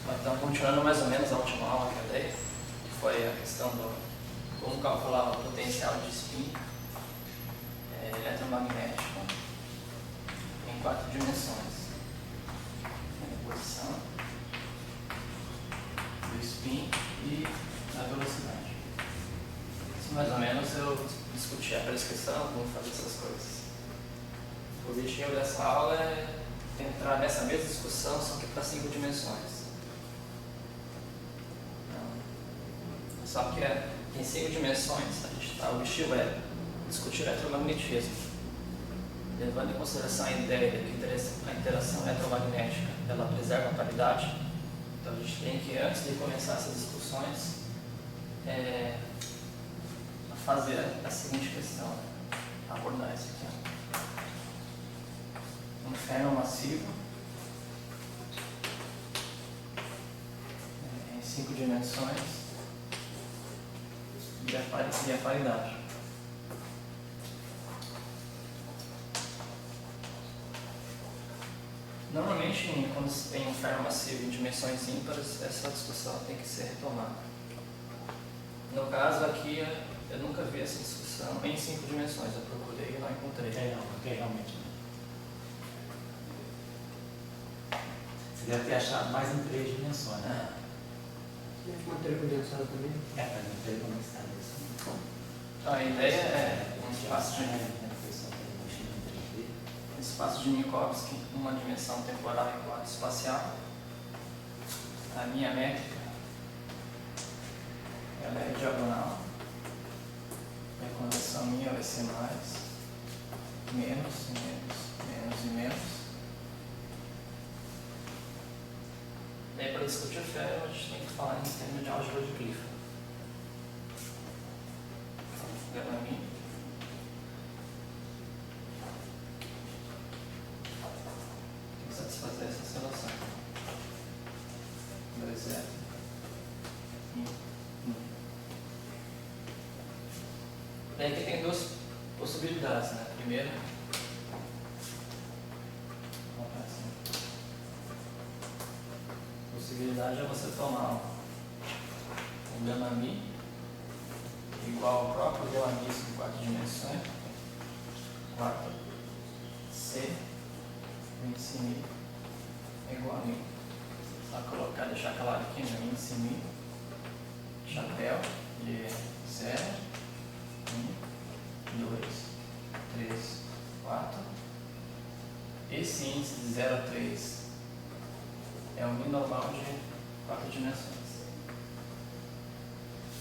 Então, continuando mais ou menos a última aula que eu dei, que foi a questão do como calcular o potencial de spin eletromagnético em 4 dimensões. A posição do spin e a velocidade. Isso mais ou menos eu discuti a prescrição, como fazer essas coisas. O objetivo dessa aula é entrar nessa mesma discussão, só que para 5 dimensões. Só que em 5 dimensões, o objetivo é discutir eletromagnetismo, levando em consideração a ideia de que a interação eletromagnética ela preserva a paridade. Então a gente tem que, antes de começar essas discussões, fazer a seguinte questão, abordar isso aqui. Um férreo massivo em 5 dimensões e a paridade. Normalmente, quando se tem um férreo massivo em dimensões ímpares, essa discussão tem que ser retomada. No caso aqui, eu nunca vi essa discussão em 5 dimensões, eu procurei e não encontrei. Realmente não. Você deve ter achado mais em 3 dimensões, né? Matéria condensada também? Mas matéria condensada isso. Então, a ideia é um espaço de Minkowski, uma dimensão temporal e 4 espacial. A minha métrica ela é diagonal. E a conversão minha vai ser mais, menos, menos e menos. Daí, para discutir o férreo, a gente tem que falar em termos de álgebra de Clifford. Gama mim. Tem que satisfazer essa relação. 2, 0. 1. Daí aqui tem 2 possibilidades, né? Primeiro, possibilidade é você tomar o gama mi igual ao próprio gama mi em 4 dimensões, 4 c índice mi é igual a mi. Só colocar, deixar claro aqui, né? Índice mi, chapéu de 0, 1, 2, 3, 4. Esse índice de 0 a 3 é o mi normal de 4 dimensões.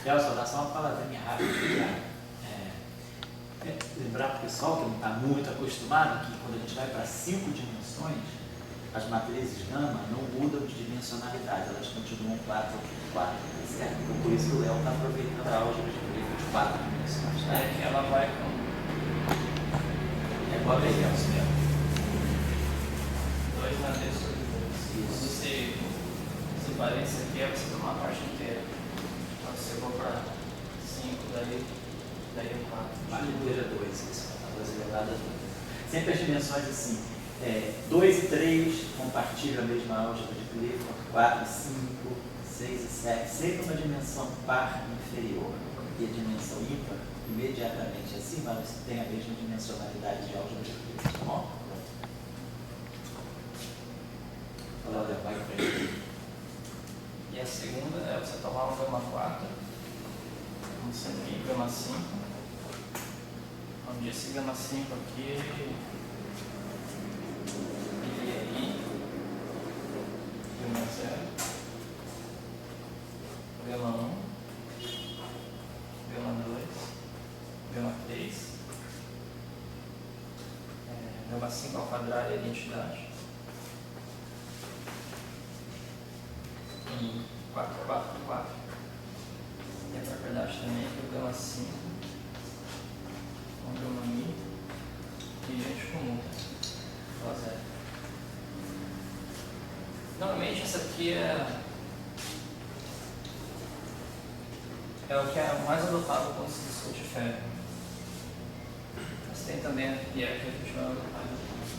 Só dá só uma palavrinha rápida para lembrar para o pessoal que não está muito acostumado que quando a gente vai para 5 dimensões, as matrizes gama não mudam de dimensionalidade, elas continuam 4 por 4, certo? Então por isso que o Léo está aproveitando a álgebra de 4 dimensões. Tá? Que ela vai com... É igual a Leonce mesmo. 2 na D sobre 2. Quando você separar isso aqui, você toma uma parte inteira. Então, se eu vou para 5, daí é 4. Parte inteira 2, isso. 2 elevado a 2. Sempre as dimensões assim. 2 e 3 compartilham a mesma álgebra de Clifford. 4 e 5, 6 e 7. Sempre uma dimensão par inferior. E a dimensão ímpar, imediatamente acima, elas têm a mesma dimensionalidade de álgebra de Clifford. Tá bom? Olha, vai para frente. E a segunda é você tomar um gama 4, onde você tem gama 5, onde esse gama 5 aqui ele é I, gama 0, gama 1, gama 2, gama 3, gama 5 ao quadrado é a identidade. 4 por 4 por 4. E a propriedade também é que o gama 5 com o gama mi e gente comum. Igual a 0. Normalmente essa aqui é o que é mais adotado quando se discute férreo. Mas tem também a que a gente vai adotar depois.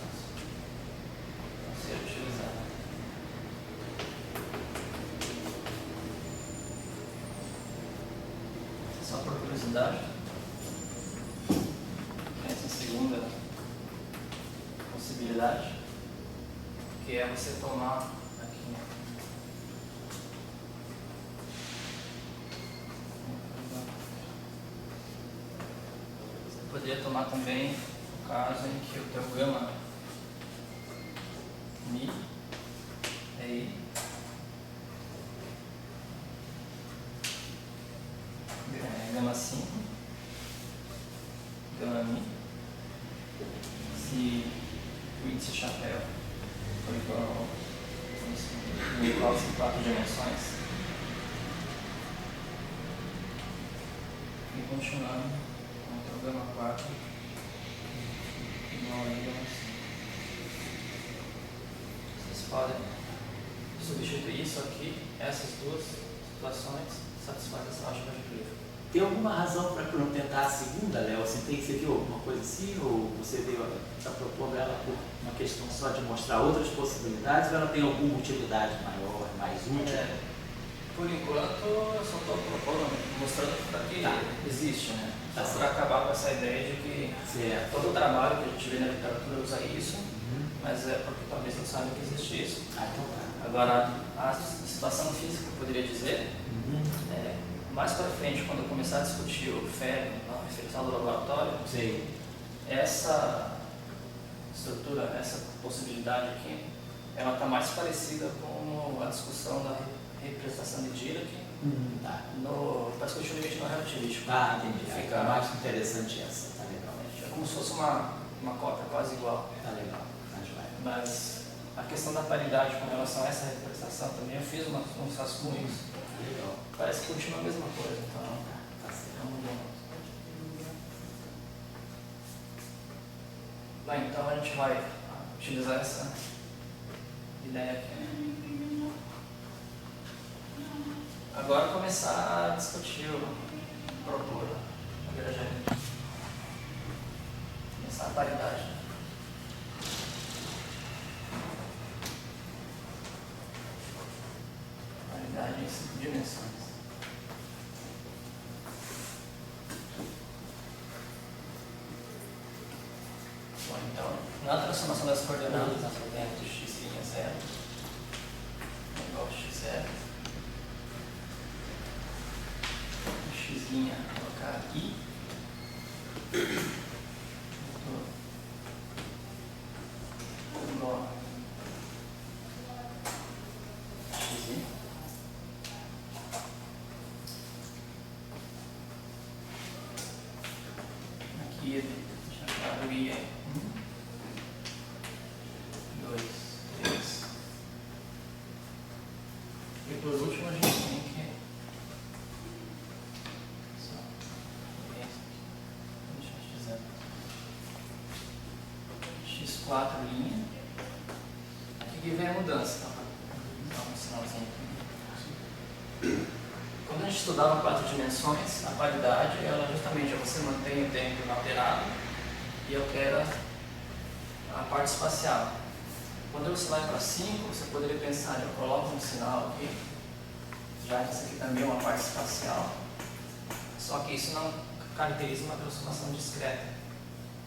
Não ser utilizada. possibilidade. Essa segunda possibilidade, que é você tomar aqui. Você poderia tomar também o caso em que o teu gama Mi é I, gama 5, gama Mi, se o índice chapéu for igual a 4 dimensões, e continuando com o gama 4 igual a gama 5. Vocês podem substituir isso aqui, essas duas situações, satisfaz essa álgebra de Clifford. Tem alguma razão para não tentar a segunda, Léo? Você viu alguma coisa assim? Ou você está propondo ela por uma questão só de mostrar outras possibilidades? Ou ela tem alguma utilidade maior, mais útil? Por enquanto, eu só estou propondo, mostrando para que existe, né? Tá Só para acabar com essa ideia de que todo o trabalho que a gente vê na literatura usa isso, mas é porque talvez não saiba que existe isso. Então tá. Agora, a situação física, eu poderia dizer, mais para frente, quando eu começar a discutir o FEB, a referencial do laboratório, essa estrutura, essa possibilidade aqui, ela está mais parecida com a discussão da representação de Dirac para discutir o limite não relativístico. Entendi. Fica mais interessante essa, tá legal. É como se fosse uma cópia quase igual. Tá legal. Mas a questão da paridade com relação a essa representação também, eu fiz uns rascunhos. Legal. Parece que continua a mesma coisa, então Tá certo. não mudou. Bem, então a gente vai utilizar essa ideia aqui. Agora começar a discutir propor a gradiente. Começar a paridade. Paridade em 5 dimensões. Bom, então, na transformação das coordenadas, nós podemos de x' 0 igual a x0. X' colocar I. Igual a xi. Aqui chamado I é 1, 2, 3. E por último a gente tem que x4 linha. Aqui que vem a mudança, tá? Dá um sinalzinho aqui. Quando a gente estudava 4 dimensões, a paridade, ela justamente você mantém o tempo inalterado e altera a parte espacial. Quando você vai para 5, você poderia pensar, eu coloco um sinal aqui, já que isso aqui também é uma parte espacial, só que isso não caracteriza uma transformação discreta,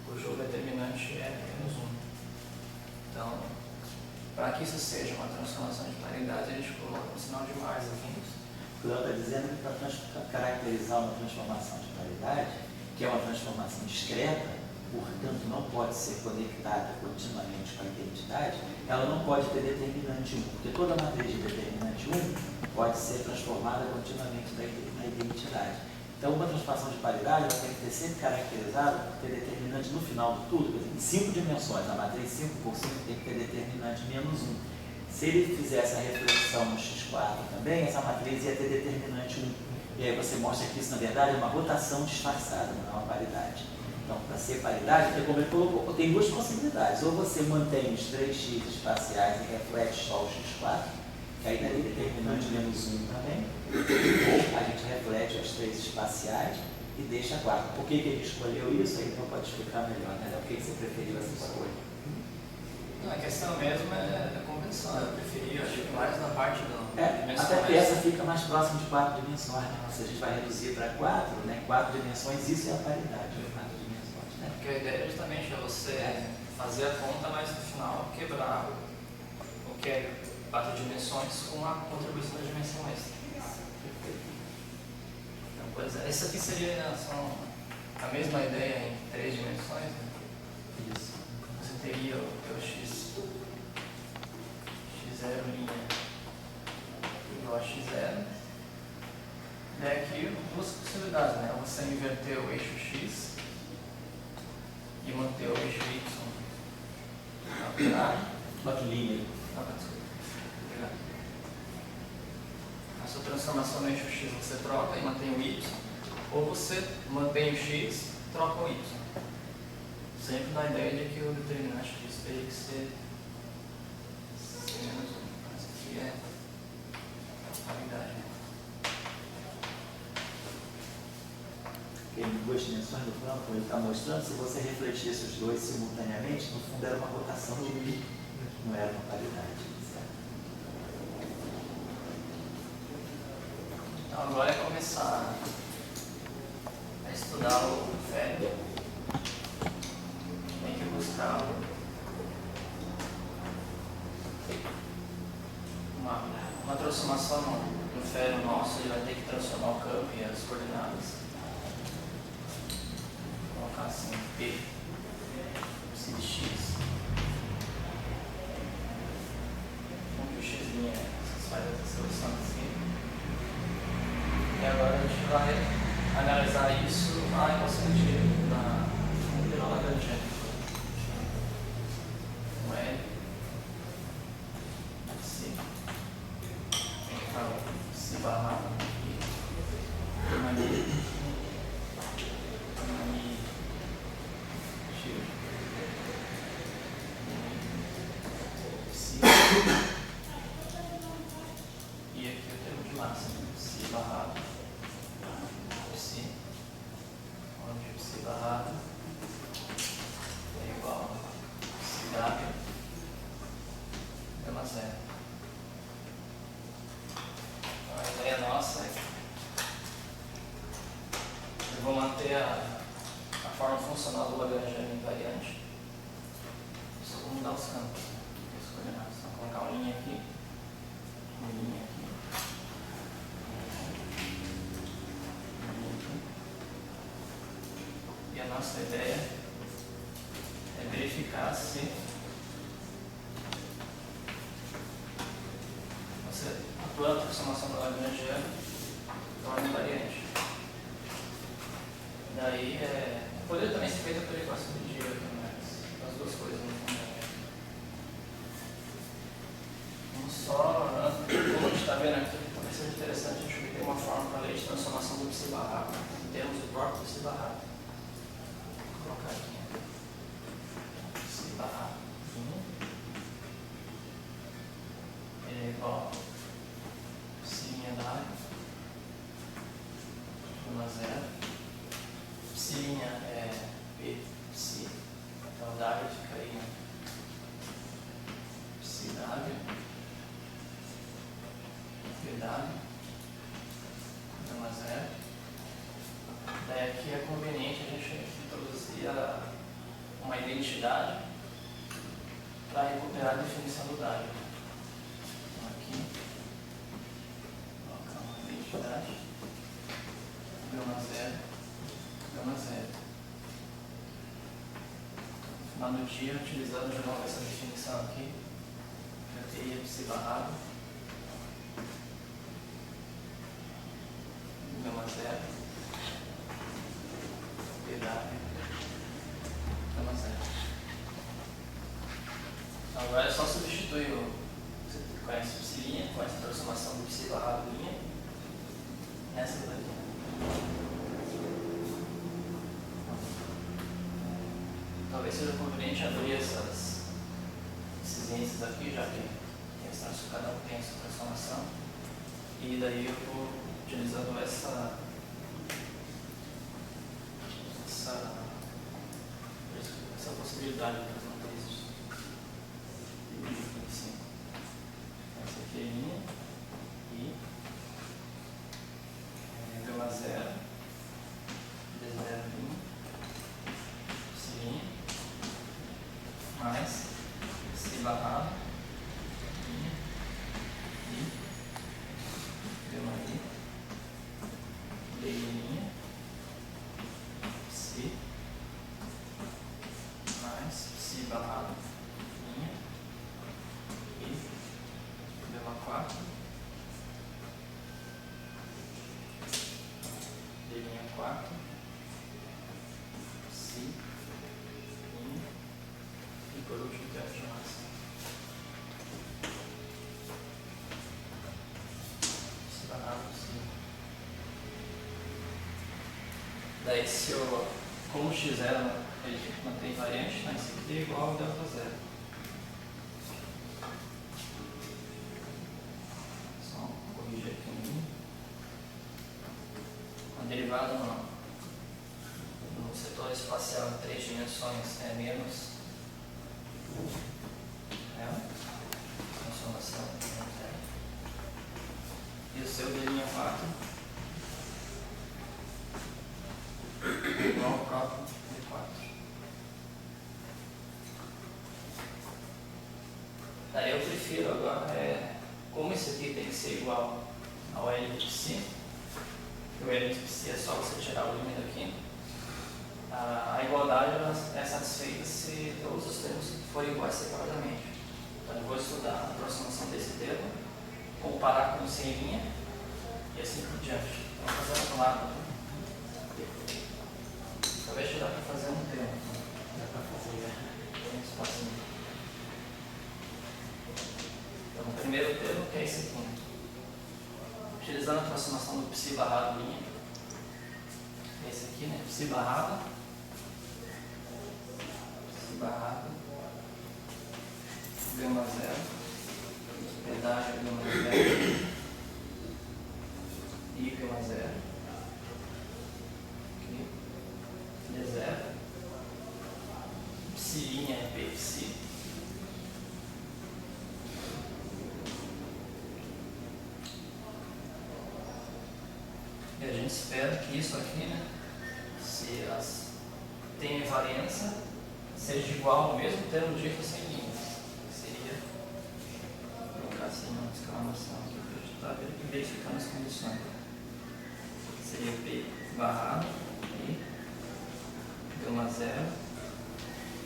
cujo determinante é menos 1. Então, para que isso seja uma transformação de paridade, a gente coloca um sinal de mais aqui. O Léo está dizendo que para caracterizar uma transformação de paridade, que é uma transformação discreta, portanto não pode ser conectada continuamente com a identidade, ela não pode ter determinante 1, porque toda matriz de determinante 1 pode ser transformada continuamente na identidade. Então, uma transformação de paridade ela tem que ter sempre caracterizada por ter determinante no final de tudo, por exemplo, em 5 dimensões, a matriz 5 por 5 tem que ter determinante menos 1. Se ele fizesse a reflexão no x4 também, essa matriz ia ter determinante 1. E aí você mostra que isso, na verdade, é uma rotação disfarçada, não é uma paridade. Então, para ser paridade, como ele colocou, tem duas possibilidades. Ou você mantém os 3x espaciais e reflete só o x4, que aí daria determinante menos 1 também. Ou a gente reflete os 3 espaciais e deixa 4. Por que ele escolheu isso? Aí então pode explicar melhor, né? Por que você preferiu essa escolha? Não, a questão mesmo é a convenção. Eu preferi, eu acho que mais na parte do dimensões. Até que essa fica mais próxima de 4 dimensões. Né? Se a gente vai reduzir para 4, né? 4 dimensões, isso é a paridade de 4 dimensões. Né? Porque a ideia justamente é você fazer a conta, mas no final quebrar o que é 4 dimensões com a contribuição da dimensão extra. Então, pois é, isso aqui seria a mesma ideia em 3 dimensões. Né? Isso. Você teria o x0' igual a x0. E aqui duas possibilidades, né? Você inverter o eixo x e manter o eixo y alterado. Bloco linear. Desculpa. Obrigado. A sua transformação no eixo x você troca e mantém o y, ou você mantém o x e troca o y. Sempre na ideia de que o determinante disso teria que ser menos 1. Mas aqui é a paridade. Em 2 dimensões do plano, como ele está mostrando, se você refletisse os dois simultaneamente, no fundo era uma rotação de pi, não era uma paridade. Certo? Então agora é começar a estudar o FED. Tem que buscar uma transformação no FED nosso, ele vai ter que transformar o campo e as coordenadas. Vou colocar assim, P, psi de x. Onde o x faz essa solução assim. E agora a gente vai analisar isso na equação de na integral lagrangiana. Com L, psi, então, psi barra I, mani, x, psi, e aqui o termo de massa, psi barra psi, onde psi barrado é igual a psi w gama zero. Então a ideia nossa é que eu vou manter a forma funcional do Lagrangiano invariante, só vou mudar os campos, as coordenadas. Então vou colocar uma linha aqui, uma linha aqui. E a nossa ideia é verificar se você atuando a transformação do Lagrangiano torna invariante. Daí, poderia também ser feita por equação de Dirac, mas as duas coisas no fundo. Vamos só, como a gente está vendo aqui, talvez seja interessante a gente obter uma forma para a lei de transformação do psi barrado, em termos do próprio psi barrado. Vou colocar aqui. Psi barrado. Ele é igual a psi W, gama zero. Psi é P, psi. Então W ficaria psi W, PW, gama zero. Daí aqui é conveniente a gente introduzir uma identidade para recuperar a definição do W. Então aqui, colocar uma identidade, gama zero, gama zero. No final do dia, utilizando de novo essa definição aqui, já teria psi barrado, gama zero, PW, gama zero. Agora é só substituir você conhece o psi' com essa transformação do psi barrado linha nessa daqui. Talvez seja conveniente abrir esses índices aqui, já que cada um tem a sua transformação. E daí eu vou utilizando essa possibilidade de fazer um texto. Assim. Essa aqui é a linha. ferro de massa. Psi barrado psi. Daí se eu, como x0 ele mantém invariante, então isso aqui é igual a delta zero. Só corrigir aqui a derivada no setor espacial em 3 dimensões é menos transformação e o seu d' 4 igual ao próprio d4. Daí eu prefiro agora, como isso aqui tem que ser igual ao L de psi, o L de psi é só você tirar o límite aqui, a igualdade é satisfeita se todos os termos forem iguais separadamente. Então eu vou estudar a aproximação desse termo, comparar com o sem linha e assim por diante. Então vou fazer um lado. Talvez dá para fazer um termo. Dá para fazer um espacinho. Então o primeiro termo que é esse aqui. Utilizando a aproximação do psi barrado linha. Esse aqui, né? Psi barrado. Psi barrado. Gama zero. Pedágio gama zero. I gama zero. Aqui. D zero. Psi linha é P psi. E a gente espera que isso aqui, né, se elas têm invariância, seja igual ao mesmo termo dito sem linha. Seria, vou colocar assim uma exclamação aqui para a gente estar verificando as condições. Seria P barrado e gama zero,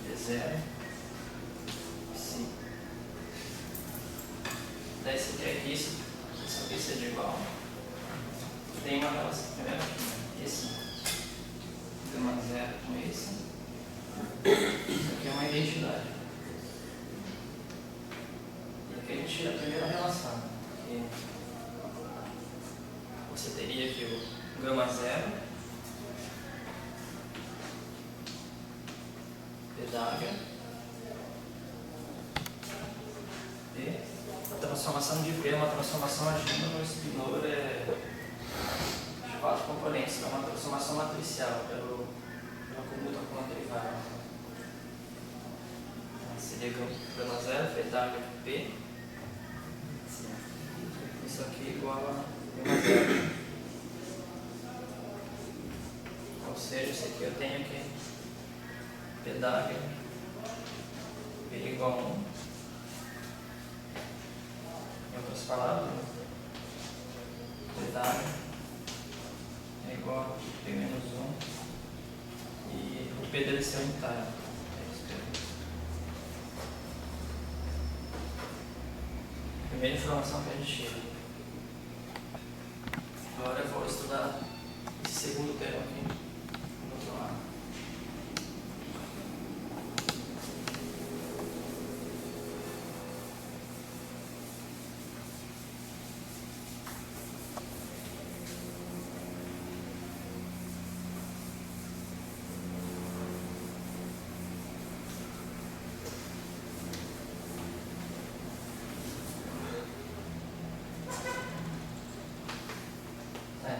D zero, psi. Daí você quer que isso aqui seja igual. Tem uma relação, primeiro aqui, né? Esse gama zero com esse. Isso aqui é uma identidade. E aqui a gente tira a primeira relação. Que você teria aqui o gama zero, pedágio, e a transformação de P é uma transformação agindo no spinor de 4 componentes, que é uma transformação matricial pela comuta com a derivada. Seria gama zero, pedágio P. Isso aqui é igual a gama zero. Ou seja, isso aqui eu tenho que pedágio P igual a 1. Em outras palavras, pedágio é igual a P menos 1 e o P deve ser unitário. Primeira informação que a gente chega. Agora eu vou estudar esse segundo termo aqui do outro lado.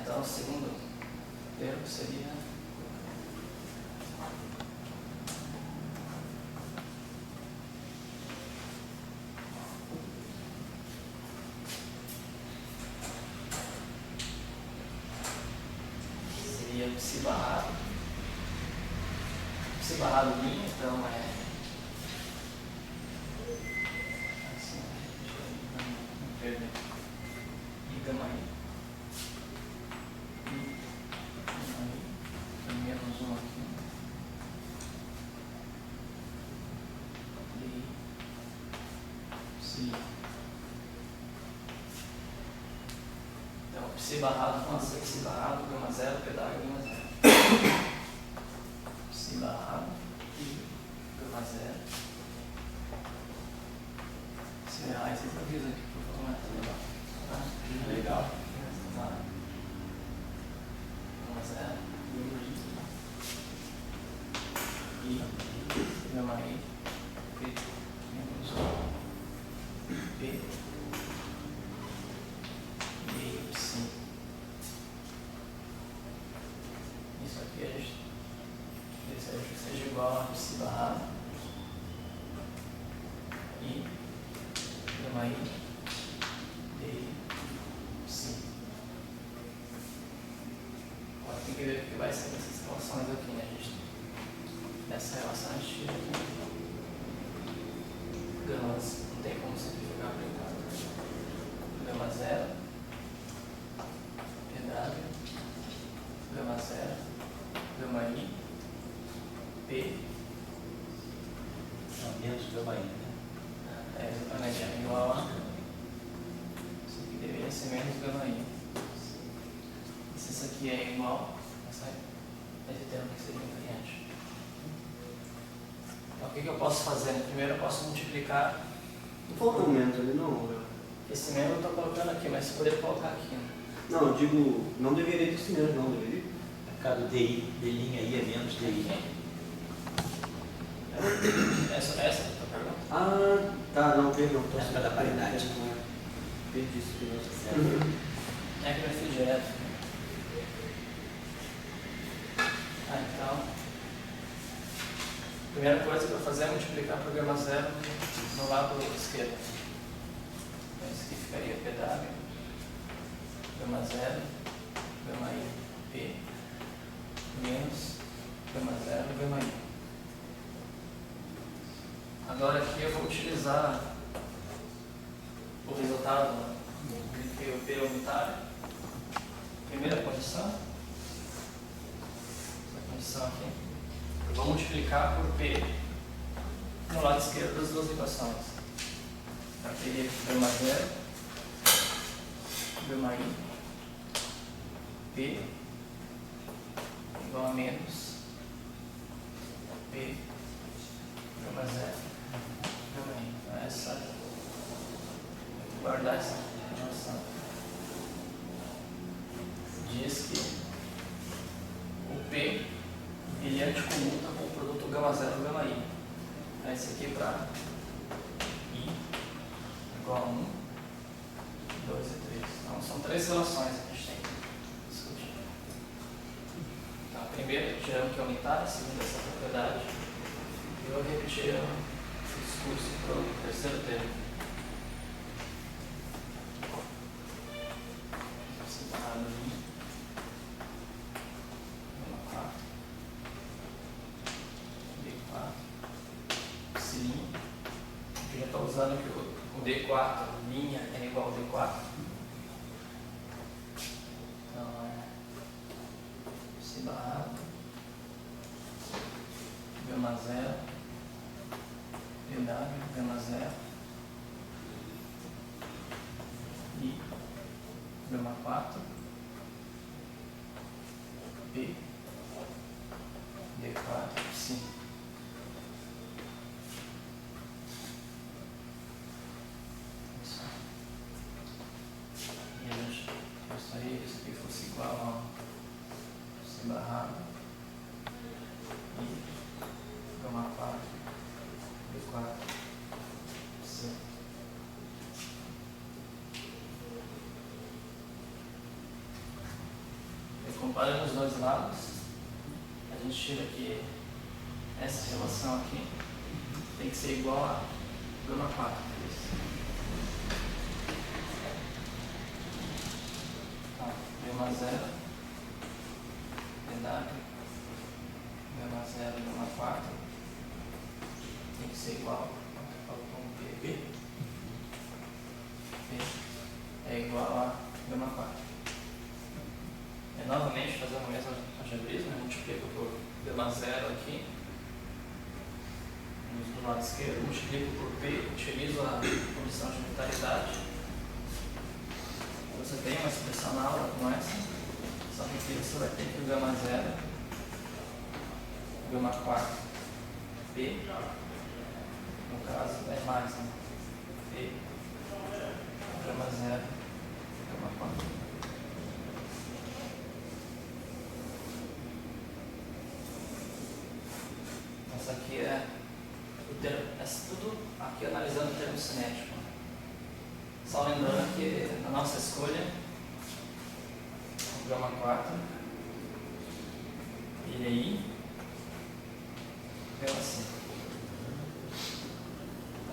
Então, o segundo termo seria psi barrado. Psi barrado linha, então assim, não perder. E gama I. Menos 1 aqui. E psi. Então, psi barrado, vamos ser psi barrado, gama zero, pedágio, gama zero. Psi barrado e gama zero. se errar, vocês avisam aqui, por favor. Tá? Legal. Tá. Vamos zero. I, gama I, P, menos P, meio, sim. Isso aqui a gente deseja que seja igual a si barrado. I, gama I, D, sim. Agora tem que ver o que vai ser nessas relações aqui, né, gente? Essa relação a gente tira aqui. Gamas, não tem como simplificar para cá. Gama zero, PW, gama zero, gama I, P. Não, menos gama I, né? É exatamente, é igual a. Isso aqui deveria ser menos gama I. E se isso aqui é igual, essa esse termo que seria invariante. Então o que eu posso fazer? Primeiro eu posso multiplicar. Não falta um menos ali, não, Léo. Esse menos eu estou colocando aqui, mas se poderia colocar aqui. Né? Não, eu digo, não deveria ter esse menos, não, deveria? Por causa do DI, D' aí é menos DI. Essa que eu estou perguntando. Ah, tá, não, perdão. É por causa da paridade. Perdi isso aqui, não. Certo? É que vai ser direto. Então, a primeira coisa que eu vou fazer é multiplicar por gama zero no lado esquerdo. Então, isso aqui ficaria PW, gama zero, gama I, P, menos gama zero, gama I. Agora aqui eu vou utilizar o resultado do P unitário. Primeira condição. Essa condição aqui. Eu vou multiplicar por P no lado esquerdo das duas equações. Então teria gama zero, gama I, P igual a menos P gama zero, gama I. Então essa, vou guardar essa noção. Diz que o P ele anticomuta com o produto gama zero gama I. Então esse aqui para I igual a 1, 2 e 3. Então são três relações que a gente tem que discutir. Então a primeira, tirando que é unitária, a segunda essa propriedade. E eu vou repetir o discurso para o terceiro termo. Separado ali. Gama 4. D4, cilinho. Eu já estou usando que o D4, linha, é igual ao D4. Então é C barrado, gama zero, PW, gama zero, I, gama 4, P, D4, sim. Isso. E a gente gostaria que isso aqui fosse igual a C barrado e gama 4, D4, C. E comparando os dois lados, a gente tira que essa relação aqui tem que ser igual a gama 4. Então, gama 0, PW, gama 0, gama 4 tem que ser igual a PB. P é igual a gama 4. E novamente fazendo o mesmo algebrismo, eu multiplico por gama 0 aqui, do lado esquerdo, multiplico por P, utilizo a condição de unitaridade. Você tem uma expressão na aula como essa, só que aqui você vai ter que o gama 0, gama 4, P, no caso é mais, né? P gama 0, gama 4. Essa aqui é o termo, é tudo aqui analisando o termo cinético. Só lembrando que na nossa escolha, o gama 4, ele aí, gama 5.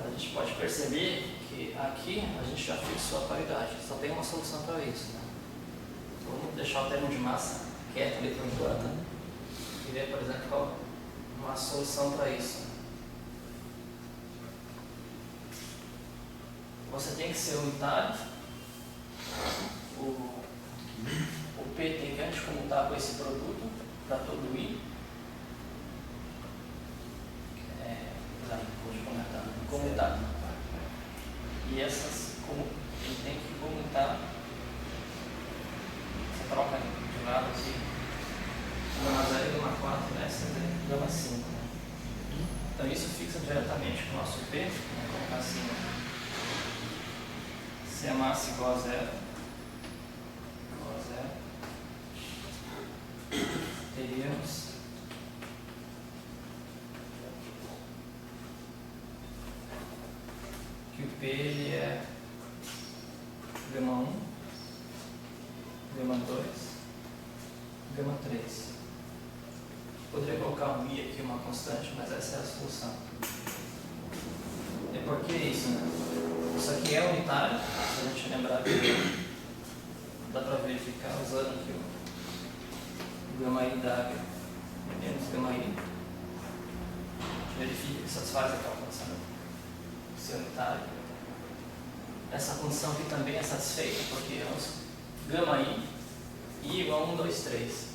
A gente pode perceber que aqui a gente já fixou a paridade, só tem uma solução para isso. Né? Vamos deixar o termo de massa quieto ali por enquanto e ver, por exemplo, qual uma solução para isso. Você tem que ser unitário, o P tem que anticomutar com esse produto para todo I. Comutar. E essas, como ele tem que comutar, você troca de lado aqui, gama 0 e gama 4, né? Essa é gama 5. Né? Então isso fixa diretamente com o nosso P, vamos colocar assim, se a massa igual a 0, teríamos que o P ele é gama 1, gama 2, gama 3. Poderia colocar um I aqui, uma constante, mas essa é a solução. E por que isso, né? Isso aqui é unitário, se a gente lembrar que dá para verificar usando aqui o gama I da água menos gama I. A gente verifica que satisfaz aquela condição ser unitário. Essa condição aqui também é satisfeita porque é gama I igual a 1, 2, 3.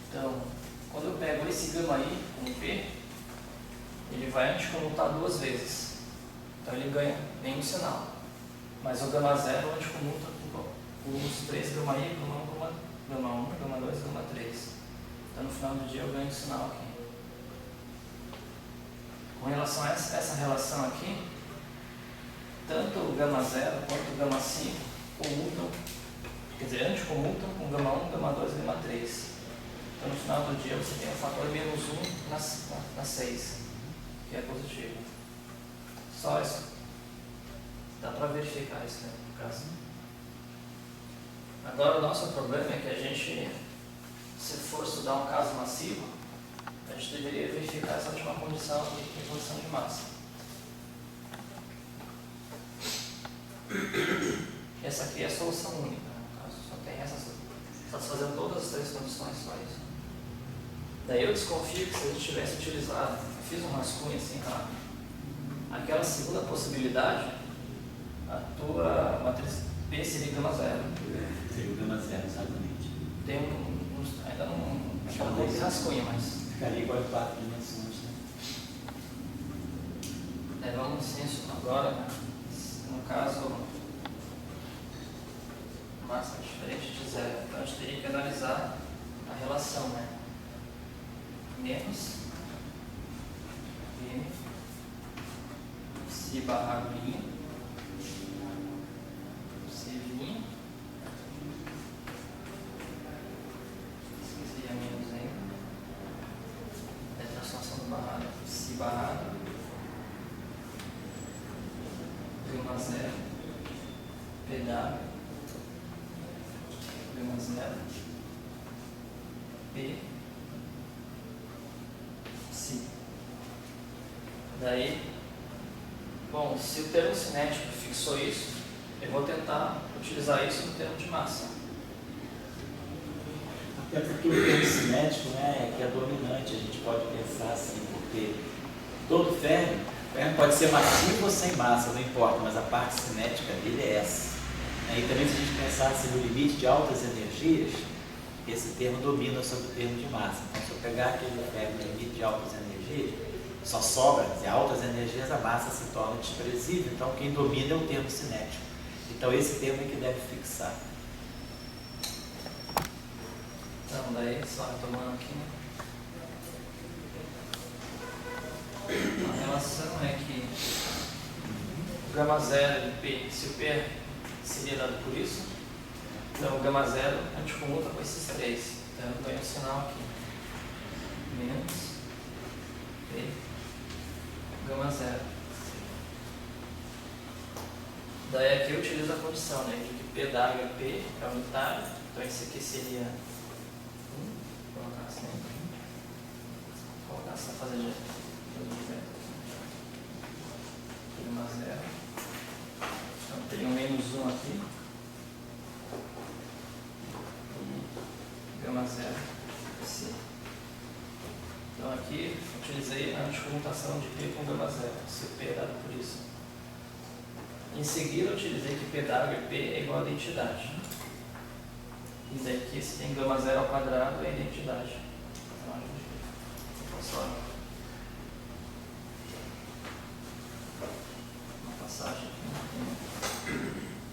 Então, quando eu pego esse gama I com P, ele vai anticomutar duas vezes. Então ele ganha nenhum sinal. Mas o gama 0 anticomuta com os 3 gama I, gama 1, gama 2, gama 3. Então no final do dia eu ganho um sinal aqui. Com relação a essa relação aqui, tanto o gama 0 quanto o gama 5 comutam, quer dizer, anticomutam com gama 1, gama 2 e gama 3. Então no final do dia você tem o fator menos 1 na 6, que é positivo. Só isso. Dá para verificar isso, né, no caso. Agora o nosso problema é que a gente, se for estudar um caso massivo, a gente deveria verificar essa última condição de reposição de massa. Essa aqui é a solução única, no caso, só tem essa, satisfazendo todas as três condições, só isso. Daí eu desconfio que se a gente tivesse utilizado, eu fiz um rascunho assim rápido, aquela segunda possibilidade, a tua matriz P seria gama 0. Seria o gama 0, exatamente. Tem ainda não tem rascunho, mas... Ficaria igual a 4 dimensões, né? Vamos nisso agora, né? No caso, massa diferente de 0. Então a gente teria que analisar a relação, né? Menos M se barra agulhinha, se vinha, seria menos M, é a transformação do barrado, se barrado, gama 0, PW, gama 0, P, si. Daí, bom, se o termo cinético fixou isso, eu vou tentar utilizar isso no termo de massa. Até porque o termo cinético, né, é que é dominante, a gente pode pensar assim, porque todo ferro pode ser massivo ou sem massa, não importa, mas a parte cinética dele é essa. E também se a gente pensar assim, no limite de altas energias, esse termo domina sobre o termo de massa. Então se eu pegar aquele ferro no limite de altas energias, só sobra, quer dizer, altas energias, a massa se torna desprezível, então quem domina é o termo cinético. Então esse termo é que deve fixar. Então daí, só retomando aqui, a relação é que o gama 0 e P, se o P é que seria dado por isso. Então, o gama zero a gente comuta com esses três. Então, eu ganho o sinal aqui. Menos P gama zero. Daí aqui eu utilizo a condição, né, de que P d'H é P é unitário. Então, esse aqui seria 1. Vou colocar assim. Vou colocar essa fase de gama zero. Então, tem um menos 1 aqui. E gama zero. Esse. Então, aqui utilizei a anticomutação de P com gama zero. Se P é dado por isso. Em seguida, eu utilizei que P d'H é P é igual a identidade. E daí aqui, se tem gama zero ao quadrado, é identidade. Então, a gente só uma passagem aqui,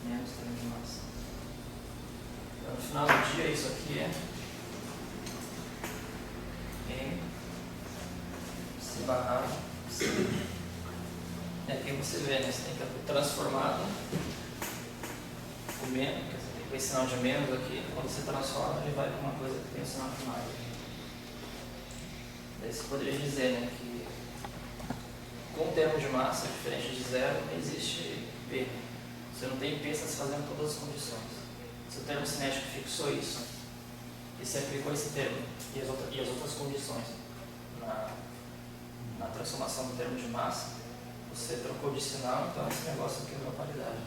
menos 3 de massa. Então, no final do dia, isso aqui é M C barrado C. E aqui você vê, né? Você tem que ter transformado o menos, quer dizer, com esse sinal de menos aqui, quando você transforma, ele vai para uma coisa que tem o sinal de mais. Daí você poderia dizer, né, que com o termo de massa, diferente de zero, não existe P. Você não tem P satisfazendo todas as condições. Se o termo cinético fixou isso, e você aplicou esse termo e as outras condições na transformação do termo de massa, você trocou de sinal, então esse negócio aqui é uma paridade.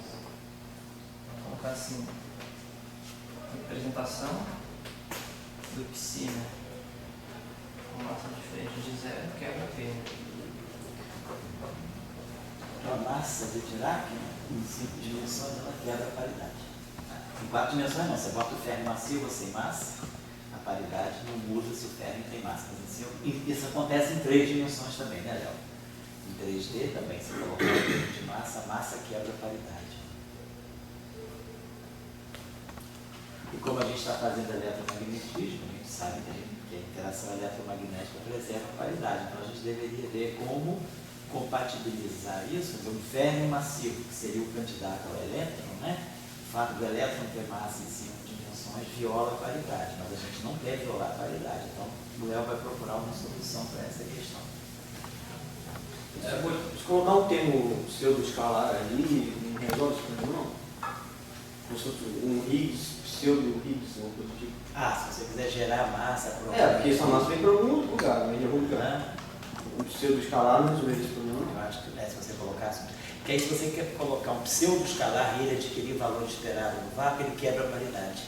Vou colocar assim, representação do psi, né? Com massa diferente de zero, quebra P. A massa de Dirac, em 5 dimensões, ela quebra a paridade. Em 4 dimensões não, você bota o ferro massivo sem massa, a paridade não muda se o ferro tem massa. Mas isso acontece em 3 dimensões também, né, Léo? Em 3D também, se colocar o termo de massa, a massa quebra a paridade. E como a gente está fazendo eletromagnetismo, a gente sabe que a interação eletromagnética preserva a paridade. Então a gente deveria ver como compatibilizar isso com um ferro massivo, que seria o candidato ao elétron, né? O fato do elétron ter massa em 5 dimensões viola a paridade, mas a gente não quer violar a paridade. Então o Léo vai procurar uma solução para essa questão. Se colocar um termo pseudo-escalar ali, não resolve esse problema, não? Como se fosse um Higgs, pseudo-Higgs, uma coisa do tipo. Ah, se você quiser gerar massa... Porque essa massa vem para algum outro lugar, vem de algum lugar. Um pseudo-escalar não resolve esse problema, não? Eu acho que se você colocasse... Porque aí se você quer colocar um pseudo-escalar e ele adquirir o valor esperado no vácuo, ele quebra a paridade.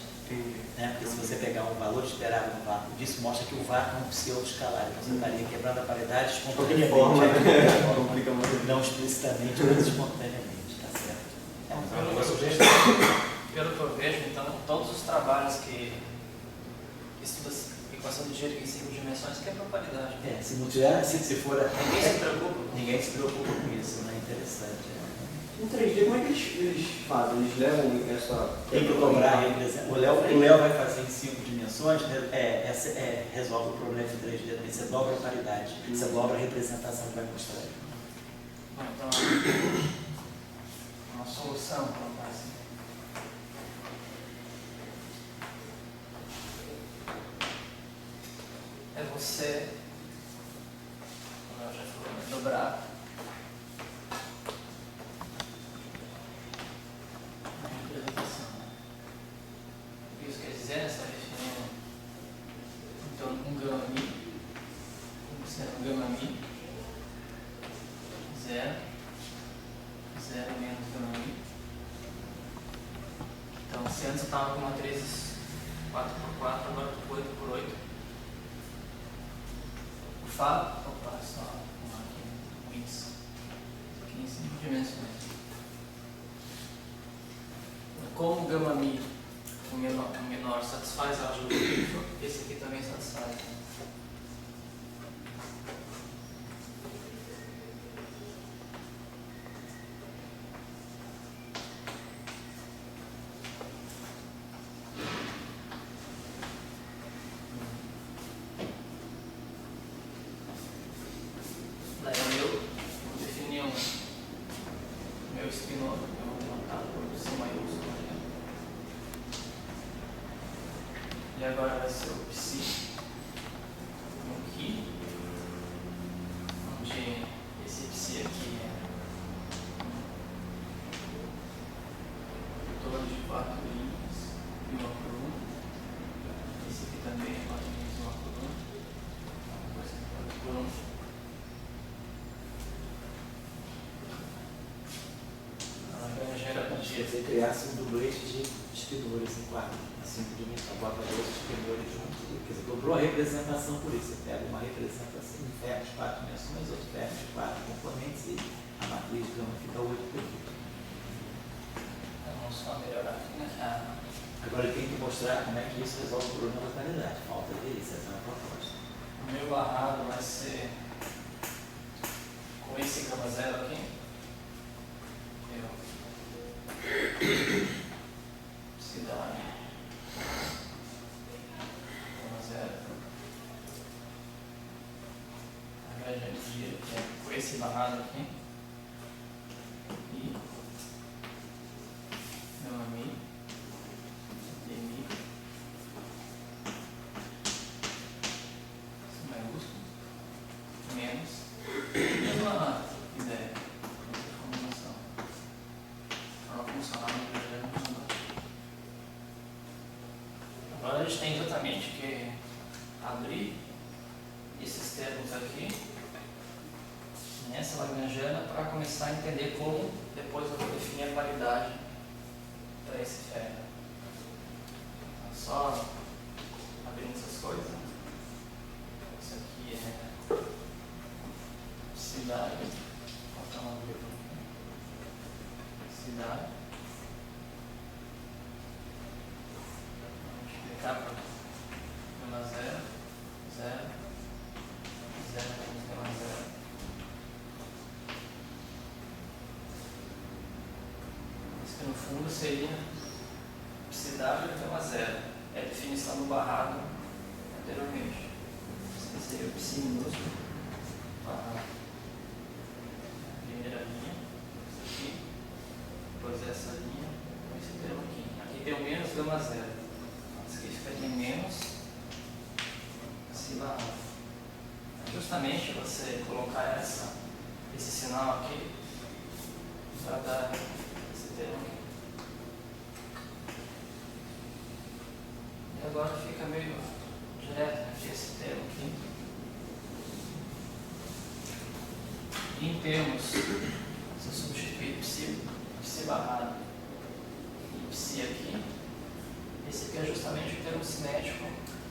Né? Porque se você pegar um valor esperado no vácuo disso, mostra que o vácuo é um pseudo-escalar. Então você estaria quebrando a paridade espontaneamente. Não explicitamente, mas espontaneamente. Tá certo? Pelo que eu vejo, então, todos os trabalhos que estudam equação de gênero em 5 dimensões quebram a paridade. Se não tiver, se for... Ninguém se preocupa. Ninguém se preocupa com isso, né? Interessante. Em 3D, como é que eles fazem? Eles levam essa... Tem que dobrar, o Léo vai fazer em 5 dimensões, resolve o problema de 3D também. Você dobra a paridade, você dobra a representação que vai mostrar. Bom, então, uma solução para o assim. É você, como eu já falei, dobrar a representação. O que isso quer dizer? Você está definindo então um gama mi, um gama mi, 0 menos gama mi. Então, se antes eu estava com matrizes 4x4, agora eu estou com 8x8. Opa, só aqui, Wix, aqui em 5 dimensões. Como o gama mi, o menor satisfaz a álgebra do Clifford, esse aqui também satisfaz. Daí eu defini meu espinô, eu vou botar por C maiúsculo. E agora vai ser o psi aqui, onde esse psi aqui é um vetor de 4 linhas e uma coluna. Esse aqui também é 4 linhas e uma coluna. Depois você pode por um. Se você criasse um dublete de espinores em 5 dimensões, bota 2 espinores juntos, quer dizer, dobrou a representação por isso. Você pega uma representação de ferro de 4 dimensões, outro ferro de 4 componentes e a matriz de gama fica 8 por 8. Vamos só melhorar aqui, né? Agora ele tem que mostrar como é que isso resolve o problema da qualidade. Falta ver isso, essa é uma proposta. O meu barrado vai ser com esse gama zero aqui. Se dá gama zero. A gradiente que é com esse barrado aqui. E gama mi. E mi. Isso maiúsculo. Menos. Mesma ideia. Mesma formulação. Para funcionar no gradiente funcional. Agora a gente tem exatamente que abrir esses termos aqui nessa lagrangiana para começar a entender como depois eu vou definir a qualidade para esse ferro. Então, só abrindo essas coisas. Isso aqui é cidade. Falta uma vírgula. Cidade. Vamos explicar para gama 0, 0, 0, gama 0. Isso que no fundo seria psi-w gama 0. É a definição do barrado anteriormente. Esse seria o psi minúsculo. Barrado. Primeira linha. Isso aqui. Depois essa linha. Com esse termo aqui. Aqui tem o menos gama 0. Isso aqui fica de menos psi barrado. Justamente você colocar esse sinal aqui para dar esse termo aqui. E agora fica meio direto, né? Esse termo aqui. E em termos, se eu substituir psi barrado e psi aqui, esse aqui é justamente o termo cinético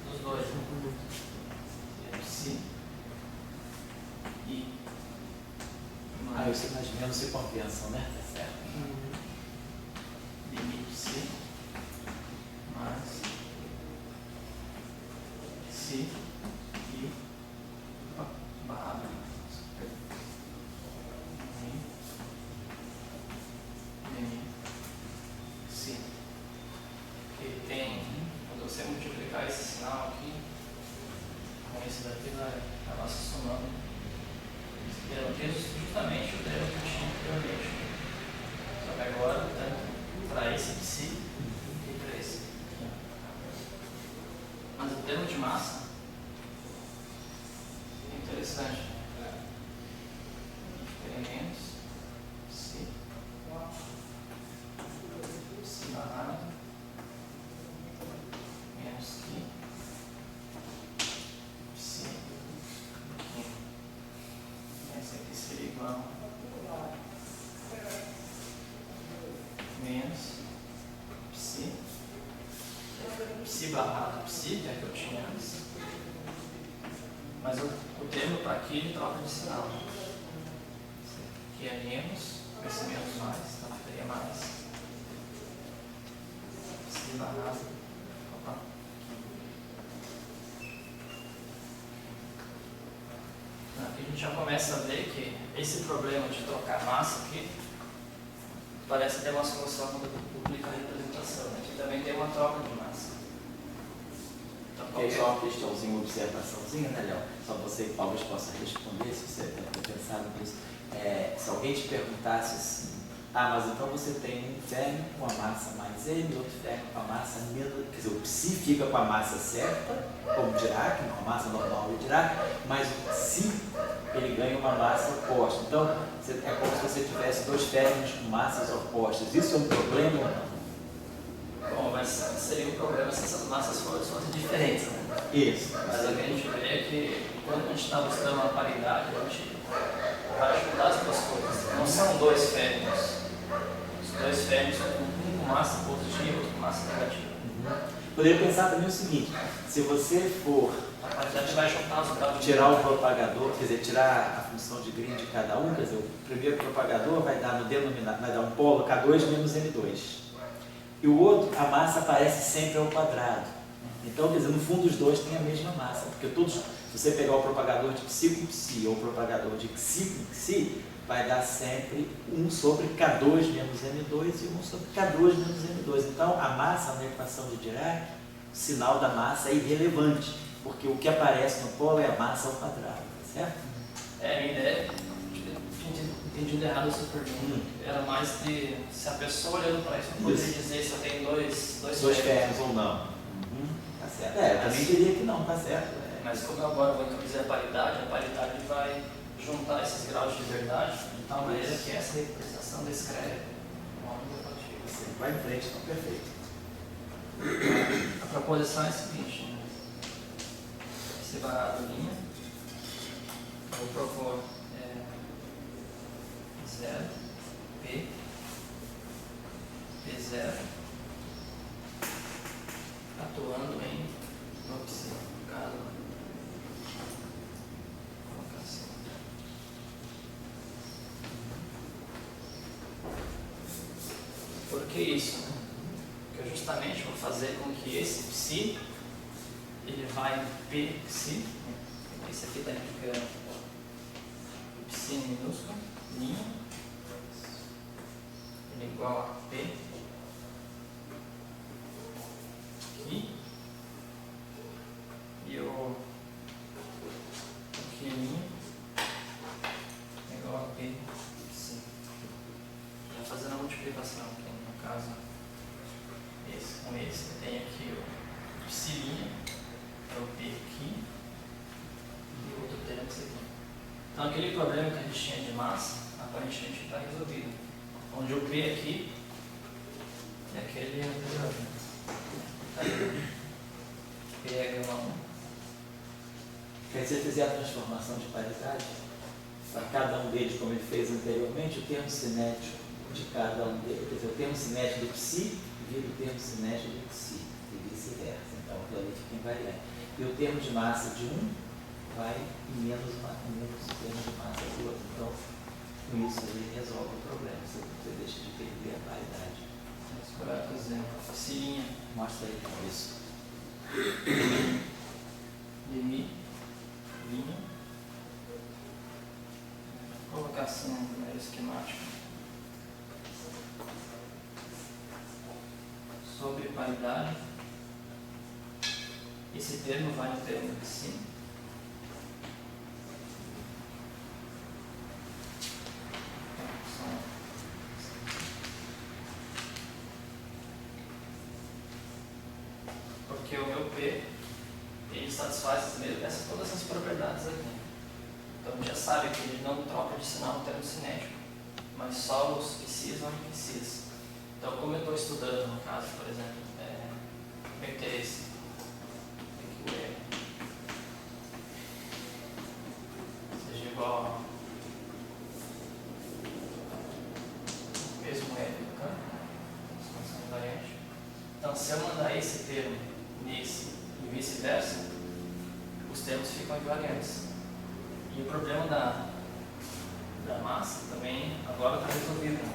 dos dois. É psi e Ah, isso mais ou menos se compensam, né? Tá certo. limite psi mais psi e barrado. Sim. Porque tem, quando você multiplicar esse sinal aqui, com esse daqui vai acabar se somando. Esse termo aqui é justamente o termo que eu tinha anteriormente. Só que agora, tanto para esse psi e para esse. Mas o termo de massa é interessante. Menos psi. Psi barrado menos que psi aqui. Esse aqui seria igual menos psi. Psi barrado psi, que é que eu tinha antes. Mas o termo para aqui ele troca de sinal. Aqui é menos, esse menos mais, então ficaria mais. Psi barrado. Opa. Aqui a gente já começa a ver que esse problema de trocar massa aqui parece ter uma solução quando duplica a representação. Aqui também tem uma troca de massa. Então, Ok, só uma questãozinha, uma observaçãozinha, né, Léo? Só você talvez possa responder, se você tem pensado nisso. Se alguém te perguntasse assim, Ah, mas então você tem um férmio com a massa mais M, outro férmio com a massa menos, quer dizer, o psi fica com a massa certa, como Dirac, com a massa normal de Dirac, mas o psi, ele ganha uma massa oposta. Então, é como se você tivesse dois férmions com massas opostas. Isso é um problema ou não? Bom, mas seria um problema se essas massas fossem diferentes, né? Isso. Mas o que a gente vê é que quando a gente está buscando uma paridade, a gente vai juntar as duas coisas. Não são dois férmions. Os dois férmions são um com massa positiva e outro com massa negativa. Poderia pensar também o seguinte, se você for A paridade vai juntar os graus de tirar o propagador, quer dizer, tirar a função de Green de cada um, quer dizer, o primeiro propagador vai dar no denominador, vai dar um polo K2 menos M2. E o outro, a massa aparece sempre ao quadrado. Então, quer dizer, no fundo os dois têm a mesma massa, porque todos, se você pegar o propagador de psi com psi ou o propagador de xi com xi, vai dar sempre 1 sobre K2 menos M2 e 1 sobre K2 menos M2. Então, a massa na equação de Dirac, o sinal da massa é irrelevante, porque o que aparece no polo é a massa ao quadrado, tá certo? A minha ideia, tinha entendido errado essa pergunta, era mais de se a pessoa olhando para isso, não poderia dizer se eu tenho dois férmions ou não. Tá certo. Eu também diria que não, tá certo. Mas como eu agora vou introduzir a paridade vai juntar esses graus de liberdade de tal maneira que essa representação descreve uma única partícula. Vai em frente, então, perfeito. A proposição é a seguinte, né? Esse barrado linha, vou propor 0, P, P0, atuando em no psi, no caso, colocar assim. Por que isso? Né? Porque eu justamente vou fazer com que esse psi ele vai em P psi, esse aqui está indicando psi minúsculo, linha, ele é igual a P aqui, e o aqui linha é igual a P psi. Já fazendo a multiplicação aqui, no caso, esse com esse, tem aqui o psi linha, é o P aqui, e o outro termo é esse aqui. Então aquele problema que a gente tinha de massa, aparentemente está resolvido. Onde o P aqui é aquele anterior. Tá aí. P é igual a 1. Quer dizer, fizer a transformação de paridade, para cada um deles, como ele fez anteriormente, o termo cinético de cada um deles, quer dizer, o termo cinético do psi vira o termo cinético do psi, e vice-versa. Então, aquilo ali fica invariante. E o termo de massa de um vai em menos o termo de massa do outro. Então, com isso ele resolve o problema. Você deixa de perder a paridade. Vamos procurar, por exemplo, psi Mostra aí então isso. limite, linha. Vou colocar assim no primeiro esquemático. Sobre paridade, esse termo vai no termo de psi. Porque o meu P, ele satisfaz todas essas propriedades aqui. Então a gente já sabe que ele não troca de sinal no termo cinético, mas só os psis ou psis. Então, como eu estou estudando, no caso, por exemplo, meu interesse, que o E seja igual ao mesmo E do campo, expansão invariante. Então, se eu mandar esse termo nesse e vice-versa, os termos ficam invariantes. E o problema da massa também agora está resolvido, né?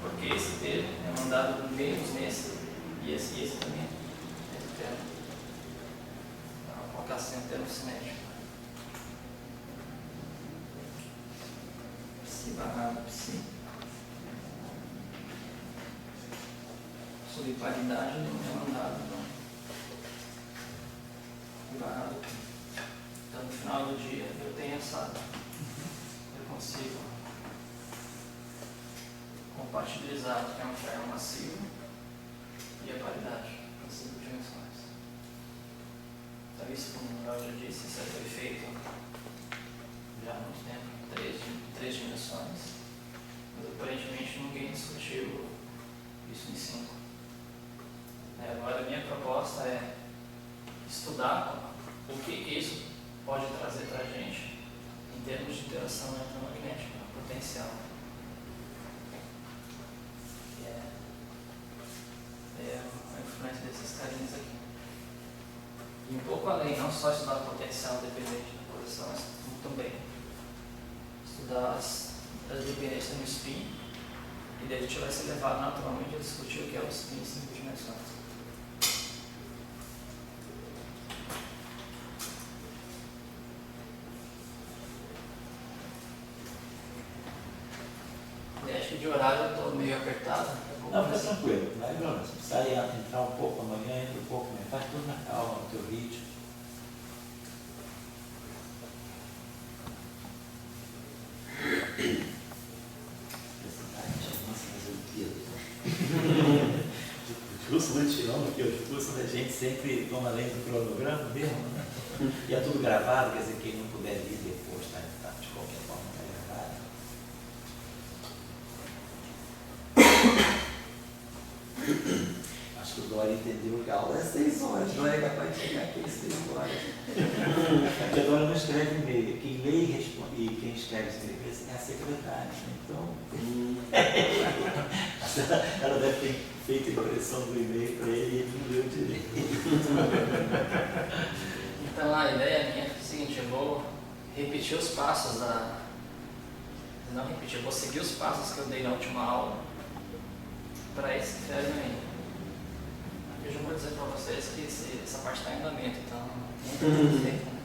Porque esse termo é mandado no menos nesse e esse também. Esse termo. Então, vou colocar assim o termo cinético. Psi barrado psi. Sobre paridade não é mandado no barrado aqui. Então no final do dia eu consigo compatibilizado, que é um ferro massivo, e a paridade, com 5 dimensões. Então isso, como eu já disse, isso foi feito já há muito tempo, em 3 dimensões, mas aparentemente ninguém discutiu isso em 5. Agora a minha proposta é estudar o que isso pode trazer para a gente em termos de interação eletromagnética, potencial. É a influência desses carinhos aqui. E um pouco além, não só estudar o potencial dependente da posição, mas também estudar as dependências no spin, e daí a gente vai se levar naturalmente a discutir o que é o spin em 5 dimensões. Acho que de horário eu estou meio apertado. Não, fica tranquilo. Vai, Bruno. Se precisar entrar um pouco amanhã, entra um pouco, mas faz tudo na calma, no teu ritmo. O curso do Tirão, porque os cursos da gente sempre vão além do cronograma mesmo, né? E é tudo gravado, quer dizer, quem não puder vir depois, tá, de qualquer forma, está gravado. Acho que o Dória entendeu que a aula é 6 horas, não é capaz de chegar aqui às 6 horas. Porque a Dória não escreve e-mail. Quem lê e responde, e quem escreve e-mail é a secretária. Então, ela deve ter feito a impressão do e-mail para ele e ele não leu direito. Então a ideia minha é o seguinte, eu vou repetir os passos da... Não repetir, eu vou seguir os passos que eu dei na última aula para esse férias aí. Eu já vou dizer para vocês que essa parte está em andamento, então não tem tudo feito, né?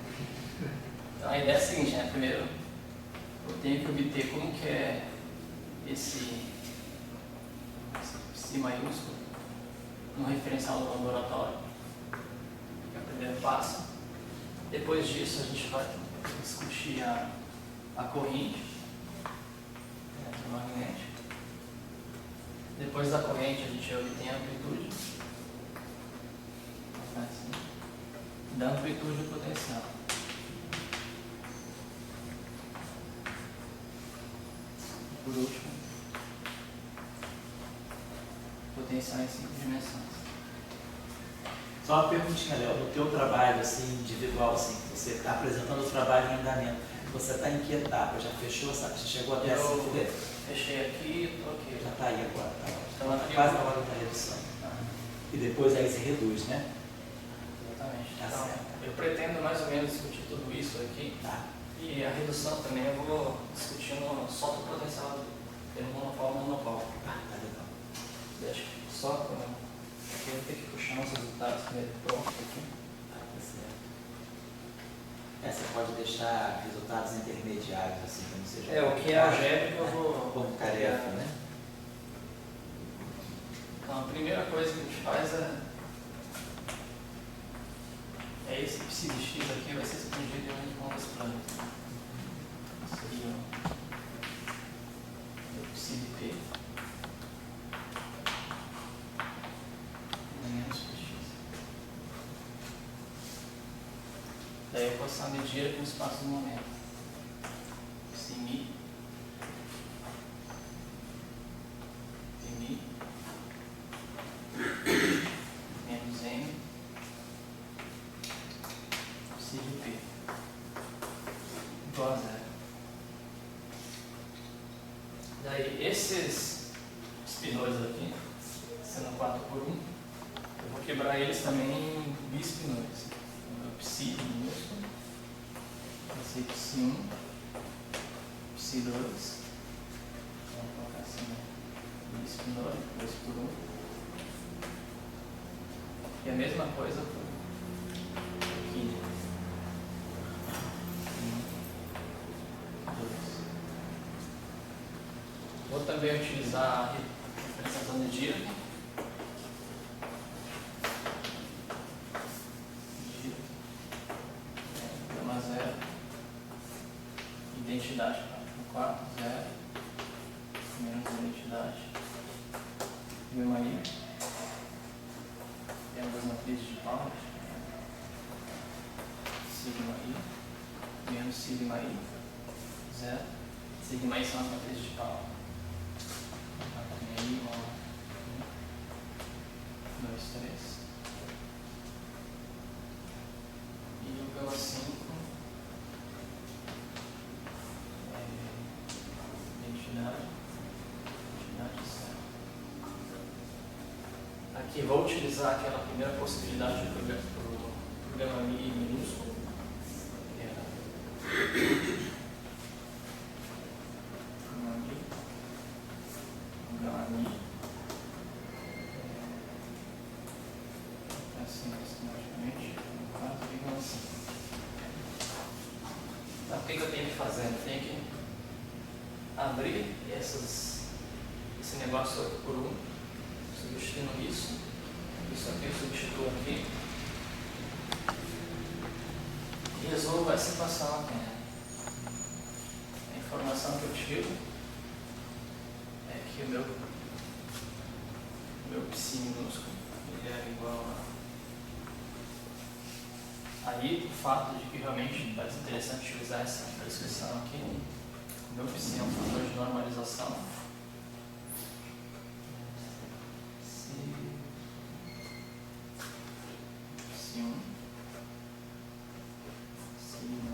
Então a ideia é a seguinte, né? Primeiro eu tenho que obter como que é esse psi maiúsculo no referencial do laboratório, que é o primeiro passo. Depois disso a gente vai discutir a corrente eletromagnética. Depois da corrente a gente obtém a amplitude, assim, da amplitude do potencial. Por último, potencial em 5 dimensões. Só uma perguntinha, Léo, no teu trabalho assim, individual, assim, você está apresentando o trabalho em andamento, você está em que etapa? Já fechou, sabe? Você chegou até a 5D? Fechei aqui e estou aqui. Já está aí agora, tá ótimo. Então, aqui quase na hora da redução. E depois aí se reduz, né? Exatamente. Tá Então, certo. eu pretendo mais ou menos discutir tudo isso aqui. Tá. E a redução também eu vou discutindo só do potencial pelo monopólio e monopólio. Tá legal. Deixa só para eu ter que puxar uns resultados primeiro pronto aqui. Tá certo. Você pode deixar resultados intermediários, assim, que não seja. O que é algébrico eu vou. Como tarefa, né? Então, a primeira coisa que a gente faz é esse psi de x aqui vai ser expandido em ondas planas. Seria o psi de p menos px. Daí eu posso medir com o espaço do momento. Psi mi menos m psi de p igual a 0. Daí esses espinores aqui, sendo 4 por 1, eu vou quebrar eles também em bispinores. Então, psi minúsculo vai ser psi 1, psi 2, vamos colocar assim, bispinor, 2 por 1. E a mesma coisa aqui. 2. Vou também utilizar a representação de Dirac. Gama 0. Identidade 4, 0. Menos identidade matrizes de Pauli. Sigma I menos sigma I, 0. Sigma I são as matrizes de Pauli. Aqui aí, 1, 2, 3. E o gama 5 é identidade 0. Aqui vou utilizar aquela primeira possibilidade para o gama mi minúsculo. Gama mi. Assim, sistematicamente, 4,5. Então, o que eu tenho que fazer? Eu tenho que abrir esse negócio por 1, substituindo isso aqui eu substituo aqui, e resolvo essa equação aqui. A informação que eu tiro é que o meu psi minúsculo ele é igual a... Aí, o fato de que realmente vai ser interessante utilizar essa prescrição aqui, o meu psi é um fator de normalização. Psi1, sigma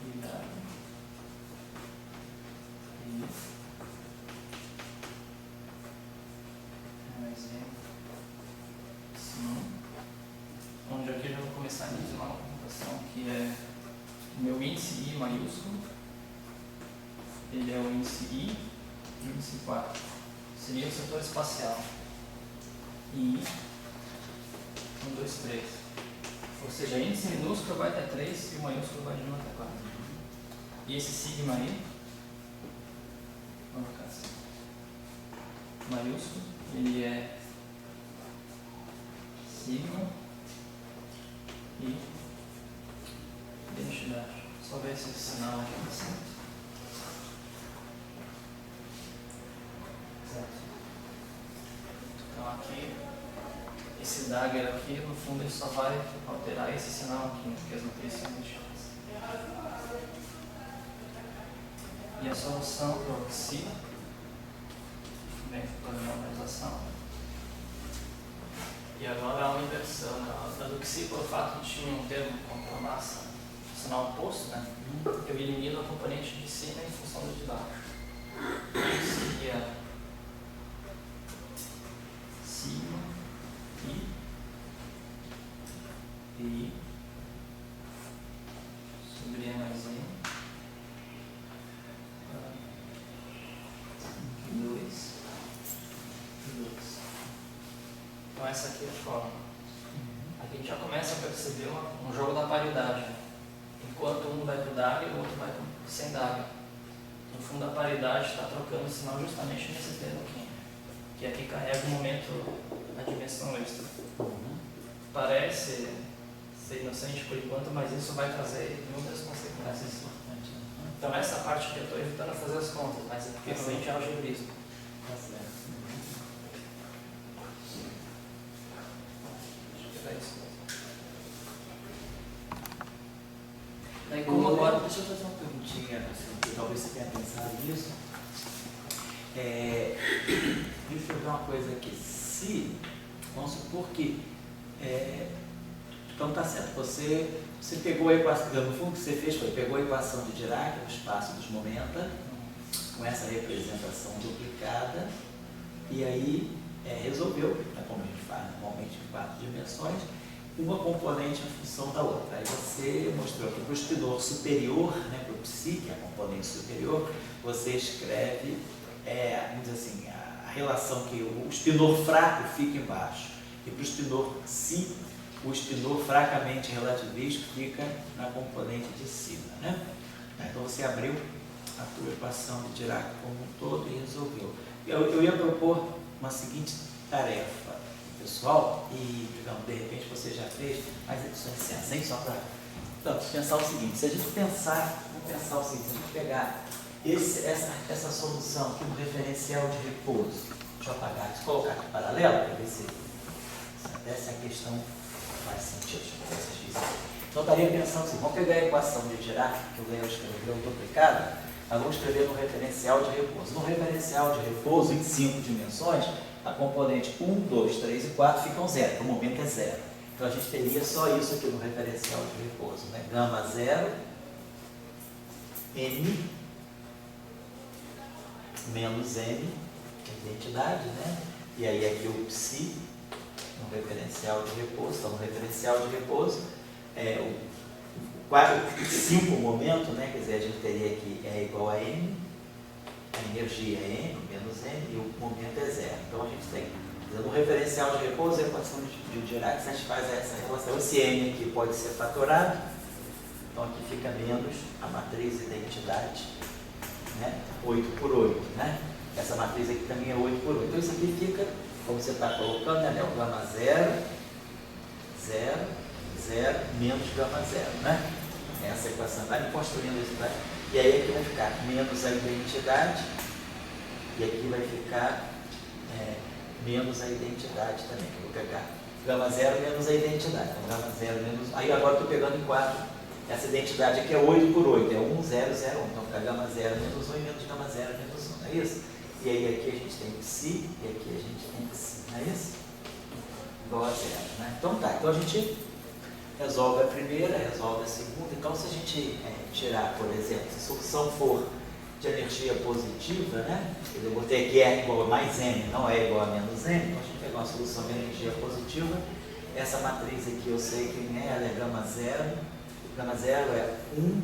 I dado I mais M psi1, onde aqui eu já vou começar a fazer uma computação que é o meu índice I maiúsculo, ele é o índice I e o índice 4, seria o setor espacial, I 1, 2, 3, ou seja, índice minúsculo vai até 3 e o maiúsculo vai de 1 até 4, e esse sigma I, vamos colocar assim, maiúsculo, ele é sigma I identidade. Só ver esse sinal aqui no centro. Certo. Então aqui, esse dagger aqui, no fundo ele só vai alterar esse sinal aqui, porque as matrizes são identificadas. E a solução para o psi, dentro da normalização. E agora há uma inversão. A do psi, por fato de tinha um termo com a massa, sinal oposto, né? Eu elimino a componente de cima em função do de baixo. Isso seria sigma I sobre E mais M 2. Então essa aqui é a forma. Aqui a gente já começa a perceber um jogo da paridade. Enquanto um vai para o dagger, o outro vai para sem dagger. No fundo a paridade está trocando o sinal justamente nesse termo aqui, que aqui carrega o momento na dimensão extra. Parece ser inocente por enquanto, mas isso vai trazer inúmeras consequências. Então essa parte que eu estou evitando fazer as contas, mas é porque realmente é algebrismo. Tá certo. Daí como agora... Deixa eu fazer uma perguntinha, assim, que talvez você tenha pensado nisso. Deixa eu ver uma coisa aqui. Se, vamos supor que, então tá certo, você pegou a equação, no fundo o que você fez foi, pegou a equação de Dirac, o espaço dos momenta, com essa representação duplicada, e aí resolveu, como a gente faz normalmente em 4 dimensões, uma componente em função da outra. Aí você mostrou que para o espinor superior, né, para o psi, que é a componente superior, você escreve, vamos dizer assim, a relação que o espinor fraco fica embaixo, e para o espinor psi, o espinor fracamente relativístico fica na componente de cima. Né? Então você abriu a tua equação de Dirac como um todo e resolveu. Eu ia propor uma seguinte tarefa, pessoal, e digamos, de repente você já fez, mas isso é assim, só para pensar o seguinte, se a gente pensar, vamos pensar o seguinte, se a gente pegar essa solução aqui no referencial de repouso, deixa eu apagar, deixa eu colocar aqui paralelo para ver se essa é a questão que faz sentido. Deixa eu ver se vocês dizem. Então, eu estaria pensando assim, vamos pegar a equação de Dirac, que o Léo escreveu duplicada, nós vamos escrever no referencial de repouso. No referencial de repouso, em 5 dimensões, a componente 1, 2, 3 e 4 ficam zero, porque o momento é zero. Então, a gente teria só isso aqui no referencial de repouso, né? Gama 0, M, menos M, identidade, né? E aí aqui o psi, no referencial de repouso. Então, no referencial de repouso, o 5 momento, né? Quer dizer, a gente teria aqui é igual a M, a energia é M, menos M, e o momento é zero. Então, a gente tem, no referencial de repouso, a equação de Dirac, a gente faz essa relação. Esse M aqui pode ser fatorado, então aqui fica menos a matriz identidade, né? 8 por 8, né? Essa matriz aqui também é 8 por 8. Então, isso aqui fica, como você está colocando, né? O gama 0, 0, 0, menos gama 0, né? Essa equação, vai construindo isso, tá? E aí aqui vai ficar menos a identidade, e aqui vai ficar menos a identidade também. Eu vou pegar gama 0 menos a identidade. Então, gama 0 menos... Aí agora estou pegando em 4. Essa identidade aqui é 8 por 8, é 1, 0, 0, 1. Então, fica gama 0 menos 1 e menos gama 0 menos 1, não é isso? E aí aqui a gente tem psi, e aqui a gente tem psi, não é isso? Igual a 0, né? Então tá, então a gente resolve a primeira, resolve a segunda. Então, se a gente tirar, por exemplo, se a solução for de energia positiva, né? Eu botei aqui é igual a mais m, não é igual a menos m, então a gente pegou uma solução de energia positiva. Essa matriz aqui eu sei quem é, ela é gama 0. Gama 0 é 1,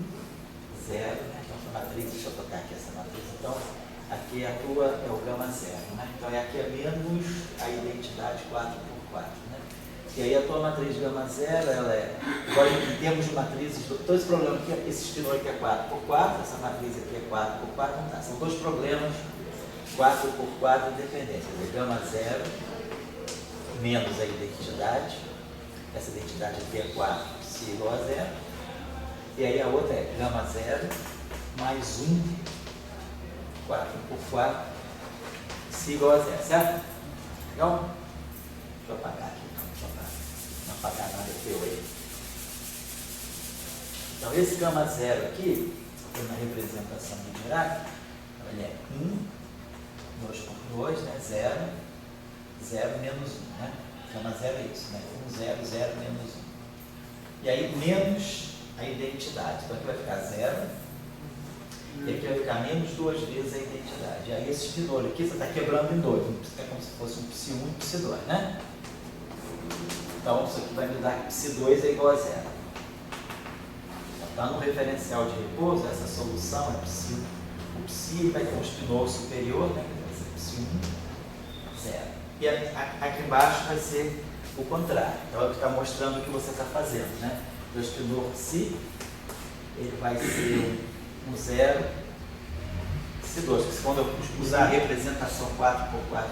0, né? Então, essa matriz, deixa eu botar aqui essa matriz. Então, aqui a tua é o gama 0, né? Então, aqui é menos a identidade 4 por 4, né? E aí a tua matriz gama 0, ela é, agora em termos de matrizes, todo esse problema aqui, esse espinô aqui é 4 por 4, essa matriz aqui é 4 por 4, não tá. São dois problemas, 4 por 4 independentes. Quer dizer, gama 0 menos a identidade, essa identidade aqui é 4, se igual a 0, e aí a outra é gama 0 mais 1, 4 por 4, se igual a 0, certo? Legal? Deixa eu apagar aqui. Não apagar nada teu aí. Então, esse gama 0 aqui, na representação de Dirac, ele é 1, 2 por 2, né? 0, 0 menos 1, né? Gama 0 é isso, né? 1, 0, 0 menos 1. E aí, menos a identidade. Então, aqui vai ficar 0, e aqui vai ficar menos 2 vezes a identidade. E aí, esse espinolho aqui, você está quebrando em 2. É como se fosse um psi 1 e psi 2, né? Então, isso aqui vai me dar que psi2 é igual a 0. Então, no referencial de repouso, essa solução é psi. O psi vai ter um espinol superior, né? Vai ser psi1, 0. E aqui embaixo vai ser o contrário. Então, ele está mostrando o que você está fazendo, né? O espinol psi, ele vai ser um 0, psi2. Porque quando eu usar a representação 4 por 4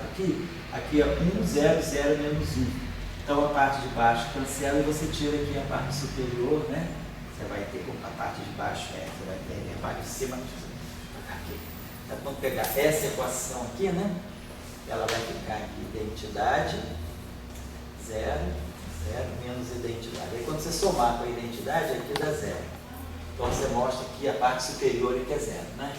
aqui é 1, 0, 0 menos 1. Então, a parte de baixo cancela e você tira aqui a parte superior, né? Você vai ter a parte de baixo, você vai ter a parte de cima. Aqui. Então, quando pegar essa equação aqui, né? Ela vai ficar aqui, identidade, 0, 0, menos identidade. Aí, quando você somar com a identidade, aqui dá 0. Então, você mostra que a parte superior aqui é 0, né?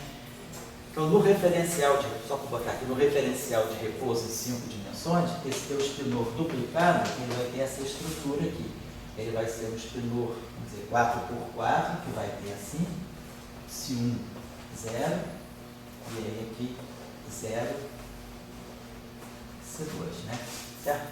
Então, no referencial só para botar aqui, no referencial de repouso em 5 dimensões, esse teu espinor duplicado, ele vai ter essa estrutura aqui. Ele vai ser um espinor, vamos dizer, 4 por 4, que vai ter assim, psi1, 0, e aí aqui, 0, psi2, né? Certo?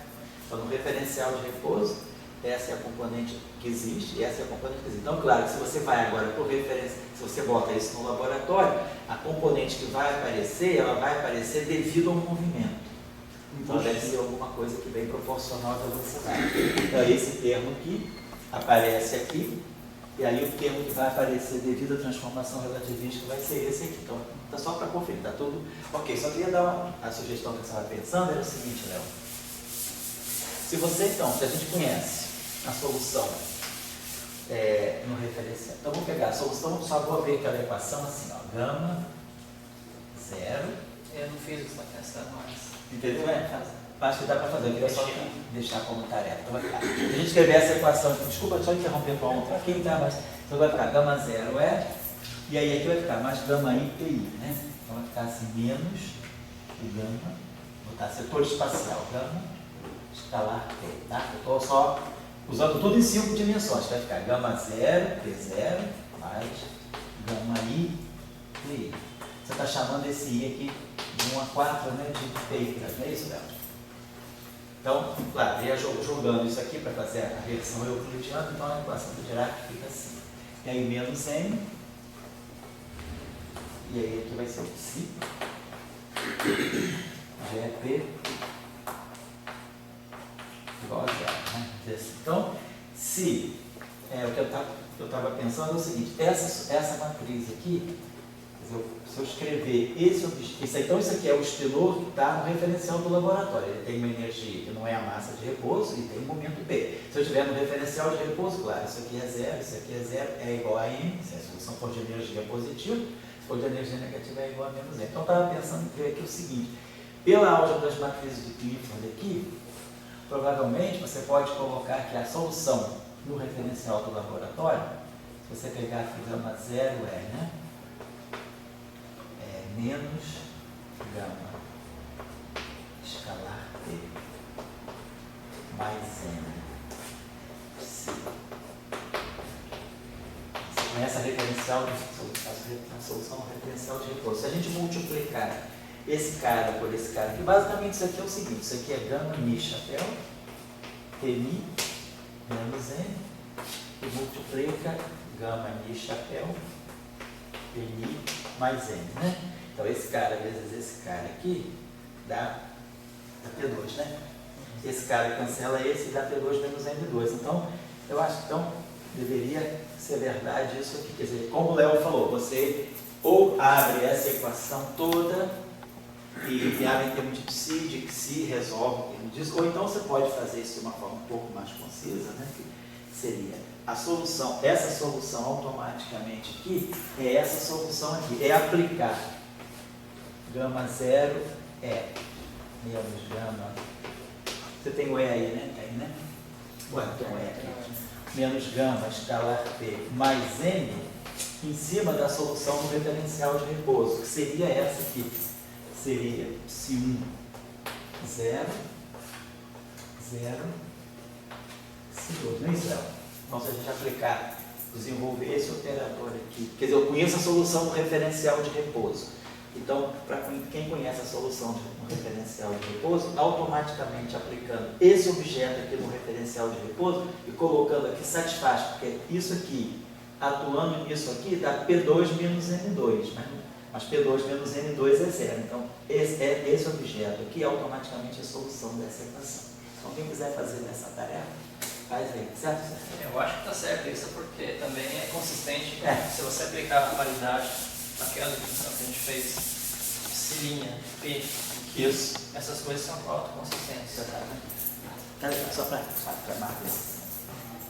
Então, no referencial de repouso, essa é a componente que existe e essa é a componente que existe. Então, claro, que se você vai agora por referência, se você bota isso no laboratório, a componente que vai aparecer, ela vai aparecer devido ao movimento. Então, deve ser alguma coisa que vem proporcional à velocidade. Então, esse termo aqui aparece aqui, e aí o termo que vai aparecer devido à transformação relativística vai ser esse aqui. Então, tá só para conferir, tá tudo ok. Só queria dar a sugestão que você estava pensando, era o seguinte, Léo. Se você, então, se a gente conhece a solução no referencial. Então, vamos pegar a solução, só vou ver aquela equação assim, ó, gama 0. Eu não fiz essa mais. Entendeu? Acho que dá para fazer, eu queria só deixar como tarefa. Então vai ficar. Se a gente escrever essa equação, desculpa só interromper para um pouquinho, tá? Mas então vai ficar gama zero é, e aí aqui vai ficar mais gama i pi, né? Então vai ficar assim, menos o gama, vou botar setor espacial, gama escalar p, tá? Eu estou só usando tudo em 5 dimensões, vai ficar gama zero, p0, mais gama i pi. Você está chamando esse i aqui de 1 a 4, né, de pi, não é isso, Léo? Então, claro, eu ia jogando isso aqui para fazer a regressão euclidiana, então a equação do Dirac fica assim. E aí menos m, e aí aqui vai ser o psi, GP igual a zero. Né? Então, se o que eu estava pensando é o seguinte, essa matriz aqui, se eu escrever então isso aqui é o espinor que está no referencial do laboratório. Ele tem uma energia que não é a massa de repouso e tem um momento P. Se eu estiver no referencial de repouso, claro, isso aqui é zero, isso aqui é zero, é igual a M, se a solução for de energia positiva, se for de energia negativa é igual a menos M. Então eu estava pensando em ver aqui o seguinte, pela álgebra das matrizes de Clifford aqui, provavelmente você pode colocar que a solução no referencial do laboratório, se você pegar aqui gama zero né? Menos gama escalar T mais N psi. Você conhece a referencial a solução referencial de repouso. Se a gente multiplicar esse cara por esse cara aqui, basicamente isso aqui é o seguinte, isso aqui é gama mi chapéu, Tmi menos N, e multiplica gama mi chapéu, Tmi mais N, né? Então, esse cara vezes esse cara aqui dá P2, né? Esse cara cancela esse e dá P2 menos M2. Então, eu acho que deveria ser verdade isso aqui. Quer dizer, como o Léo falou, você ou abre essa equação toda e abre em termos de psi, de que se resolve em termos disso, ou então você pode fazer isso de uma forma um pouco mais concisa, né? Que seria a solução, essa solução automaticamente aqui, é essa solução aqui, é aplicar gama zero menos gama, você tem o E aí, né? Tem, né? Ué, tem o E aqui. Menos gama escalar P mais M em cima da solução do referencial de repouso, que seria essa aqui. Seria psi1 0, 0, psi2, não é isso, Léo? Então, se a gente aplicar, desenvolver esse operador aqui, quer dizer, eu conheço a solução do referencial de repouso. Então, para quem conhece a solução do referencial de repouso, automaticamente aplicando esse objeto aqui no referencial de repouso e colocando aqui satisfaz, porque isso aqui, atuando nisso aqui, dá P2 menos N2, né? Mas P2 menos N2 é zero. Então, esse objeto aqui é automaticamente a solução dessa equação. Então, quem quiser fazer essa tarefa, faz aí, certo? Eu acho que está certo isso, porque também é consistente. Se você aplicar a paridade naquela definição que a gente fez, psilinha, P, isso. Essas coisas são autoconsistentes. Só para marcar.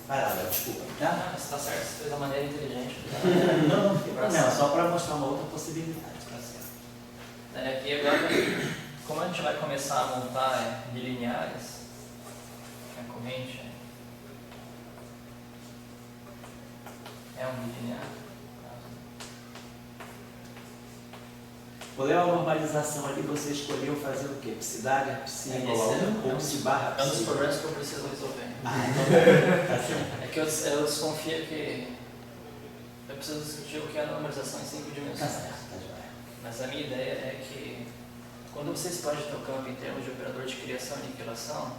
Vai lá, Léo, desculpa. Não, mas está certo, você fez da maneira inteligente. Não, só para mostrar uma outra possibilidade. Tá certo. Aqui agora, como a gente vai começar a montar bilineares, a corrente é um bilinear. Qual é a normalização ali? Você escolheu fazer o quê? Psi dagger, psi igual a 1 ou psi barra psi? É um dos problemas que eu preciso resolver. É que eu desconfio que eu preciso discutir o que é a normalização em 5 dimensões. Mas a minha ideia é que quando você expande o seu campo em termos de operador de criação e aniquilação,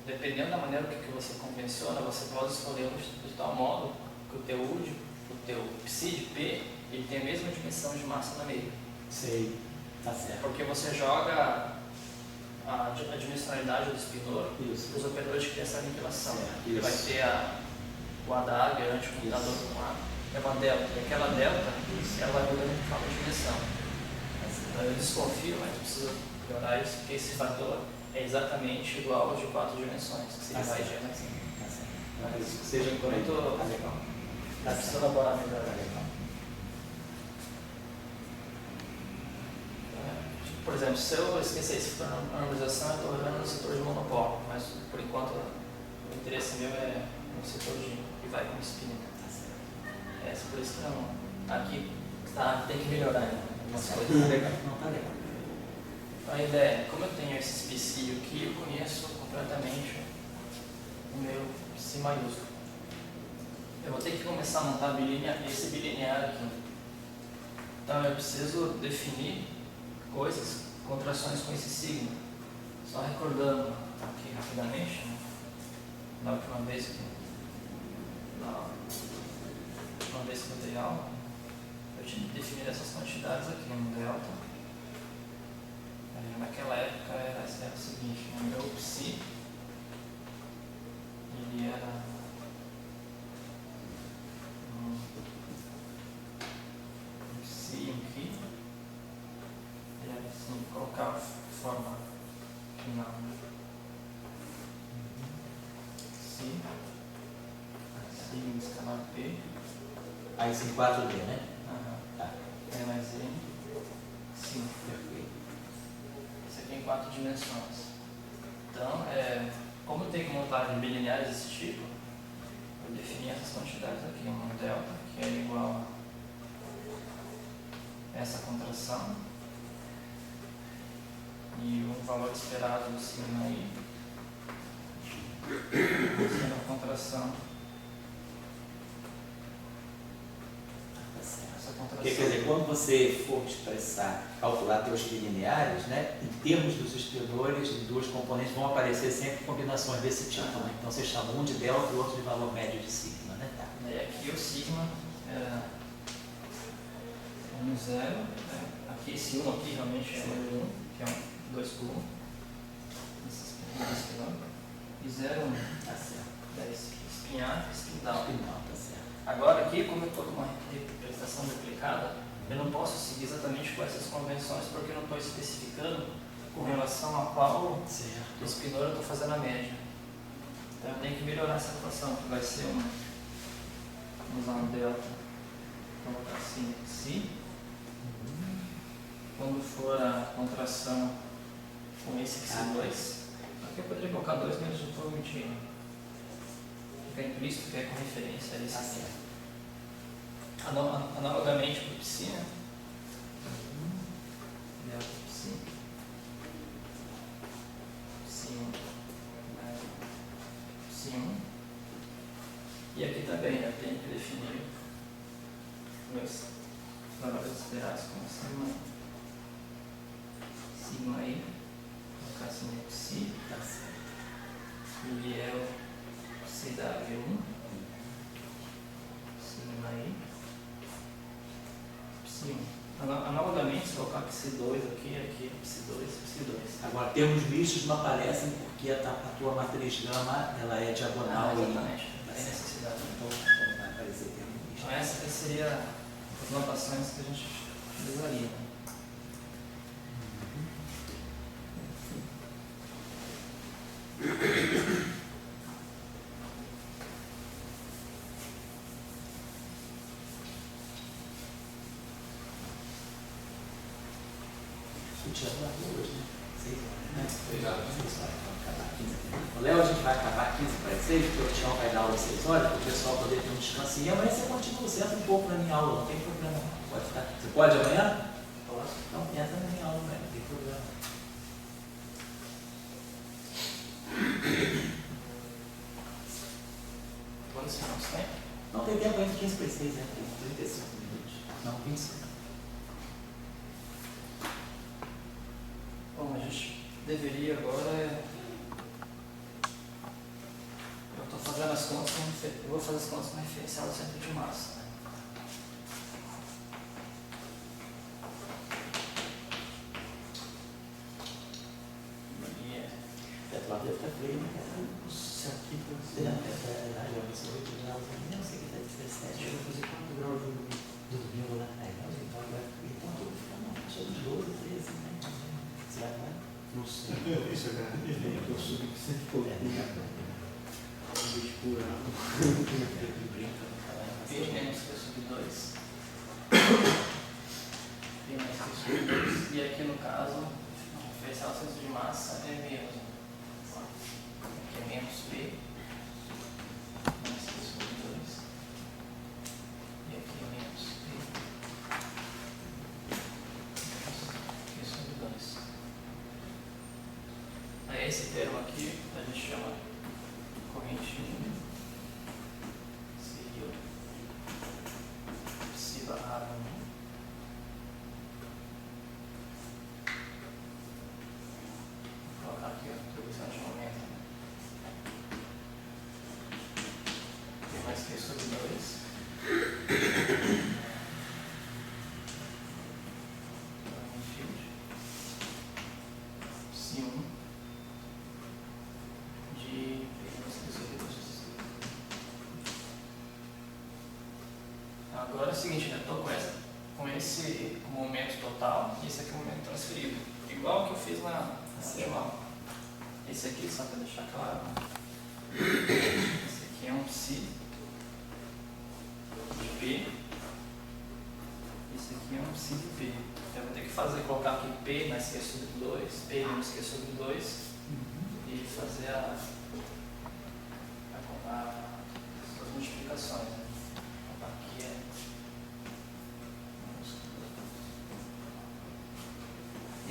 dependendo da maneira que você convenciona, você pode escolher de tal modo que o teu psi de P ele tem a mesma dimensão de massa no meio. Sei, tá certo. Porque você joga a dimensionalidade do espinor para os operadores de criação e aniquilação. Ele vai ter o ADAG, anticomputador do lado, é uma delta. E aquela delta, ela vai mudando de forma de dimensão. Então eu desconfio, mas preciso melhorar isso, porque esse fator é exatamente igual ao de 4 dimensões, que seria mais G mais I. Mas seja muito legal. Precisa elaborar melhor. Por exemplo, se eu esquecer esse setor de normalização, eu estou olhando no setor de monopólio, mas por enquanto o interesse meu é no setor que vai como spinner. É por isso que não. Aqui tem que melhorar ainda. Não tá legal. Não tá legal. A ideia, como eu tenho esse psi aqui, eu conheço completamente o meu psi maiúsculo. Eu vou ter que começar a montar esse bilinear aqui. Então eu preciso definir coisas, contrações com esse signo. Só recordando aqui rapidamente, né? Da última vez que eu dei aula, eu tinha que definir essas quantidades aqui no delta. Naquela época era o seguinte, o meu psi, ele era psi aqui, ele era assim, colocar a forma final, psi, escalar P, Aí esse 4D, né? Tá. E mais N, sim, Perfeito. isso aqui em 4 dimensões. Então, como eu tenho que montar bilineares desse tipo, eu defini essas quantidades aqui, um delta, que é igual a essa contração, e um valor esperado do sigma I, sendo a contração. Quer dizer, quando você for expressar, calcular teus bilineares, né, em termos dos espinores, de duas componentes vão aparecer sempre combinações desse tipo, né? Então você chama um de delta e o outro de valor médio de sigma, né? Tá. E aqui o sigma é 1, 0, aqui esse 1 aqui realmente é o 1, que é um 2 por 1, e 0, 1, Tá certo. 10, espinhar, espindal. Espinal, tá certo. Agora aqui, como eu estou com uma representação duplicada, eu não posso seguir exatamente com essas convenções porque eu não estou especificando com relação a qual Certo. espinor eu estou fazendo a média. Então eu tenho que melhorar essa equação, que vai ser vamos usar um delta, vou colocar assim, psi. Quando for a contração com esse psi2, aqui eu poderia colocar 2, mas eu estou omitindo. Fica implícito que é com referência a esse aqui. Analogamente para o psi, né? Delta psi. Psi 1. Psi 1. E aqui também eu tenho que definir meus valores esperados como sigma I. Vou colocar assim, psi. Tá certo. Ele é o CW1, sigma I, psi 1. Analogamente, se colocar psi2 aqui, psi2, psi2. Agora, termos mistos não aparecem porque a tua matriz gama ela é diagonal. Exatamente, não tem necessidade. Então vai aparecer termo misto. Então essas seriam as notações que a gente utilizaria. Tirando a hoje, né? 6 horas, né? 6 horas. 6 horas, vamos acabar 15. O Léo, a gente vai acabar 15 para 6, porque o Tião vai dar aula às 6 horas, para o pessoal poder ter um descanso. E amanhã você continua, você entra um pouco na minha aula, não tem problema. Pode ficar. Você pode amanhã? Posso? Então entra na minha aula amanhã, não tem problema. Quantos minutos tem? Não tem tempo ainda, 15 para 6, né? Tem 35 minutos. Não, 25. Bom, a gente deveria agora. Eu estou fazendo as contas eu vou fazer as contas com referencial do centro de massa. Né? E Lá deve estar frio, né? isso aqui Não sei que está 17. Chega a fazer 4 graus de Dormiu lá, então tudo fica na faixa dos 12, 13, né? Você vai? Não sei. Isso é grande. Eu subi que sempre foi. Curado. P menos que eu subi 2. P mais que eu subi 2. E aqui no caso, o referencial do centro de massa é menos. Aqui é menos P. Mais Q sobre 2. E aqui é menos P. Menos Q sobre 2. Aí esse termo aqui a gente chama corrente 1. Seria psi barrado 1. Vou colocar aqui a distribuição de momento. Tem mais Q sobre 2. Psi 1 de menos Q sobre 2. Agora é o seguinte, né? Estou com esse momento total e esse aqui é o momento transferido. Igual que eu fiz na última aula. Esse aqui, só para deixar claro, esse aqui é um psi de P. Esse aqui é um psi de P. Então eu vou ter que colocar aqui P mais Q sobre 2, P menos Q sobre 2 e fazer as multiplicações. Né? Aqui é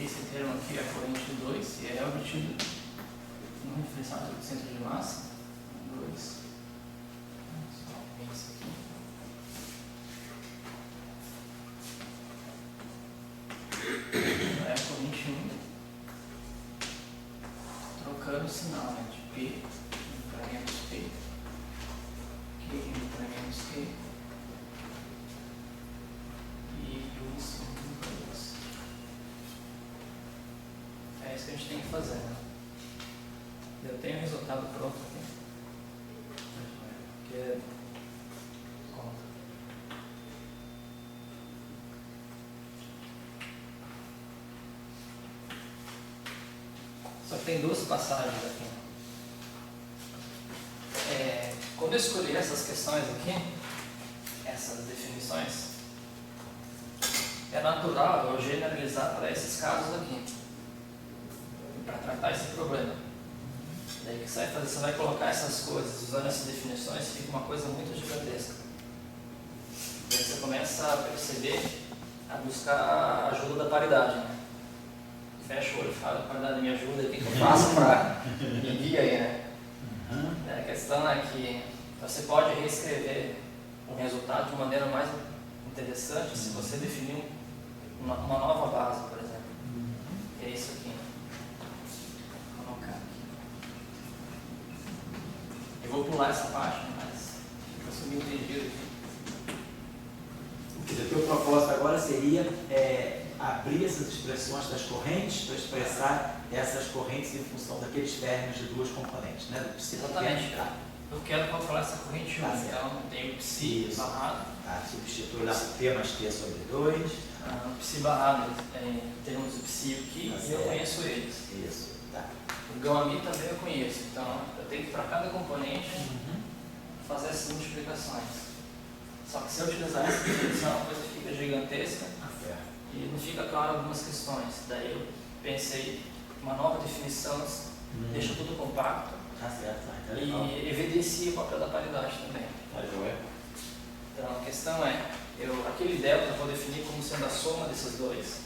esse termo aqui é a corrente 2 e é obtido no referencial do centro de massa. 2. Só esse aqui. É a corrente 1. Trocando o sinal, né? De P para menos P. Q indo para menos Q. E 1 em cima para 2. É isso que a gente tem que fazer, né? Eu tenho o resultado pronto aqui. Que é conta. Só que tem duas passagens aqui. Quando eu escolhi essas questões aqui, essas definições, é natural eu generalizar para esses casos aqui, para tratar esse problema. Daí que você vai fazer, você vai colocar essas coisas, usando essas definições, fica uma coisa muito gigantesca. Daí você começa a perceber, a buscar a ajuda da paridade, né? Fecha o olho e fala, paridade, me ajuda, o que eu faço para me guiar aí, né? A questão é que você pode reescrever o resultado de uma maneira mais interessante se você definir uma nova base, por exemplo. Que é isso aqui. Vou colocar aqui. Eu vou pular essa página, mas fica subentendido aqui. Quer dizer, o teu propósito agora seria abrir essas expressões das correntes para expressar essas correntes em função daqueles términos de duas componentes, né? Do psi. Exatamente. Eu quero calcular essa corrente 1, então tem o psi barrado. Substitui lá P mais Q sobre 2. O psi barrado, temos o psi aqui e eu conheço eles. Isso, tá. O gama mi também eu conheço, então eu tenho que para cada componente fazer essas multiplicações. Só que se eu utilizar essa definição, a coisa fica gigantesca e não fica claro algumas questões. Daí eu pensei, uma nova definição deixa tudo compacto. Tá certo, tá. E evidencia o papel da paridade também. Tá joia. Então a questão é, aquele delta eu vou definir como sendo a soma desses dois.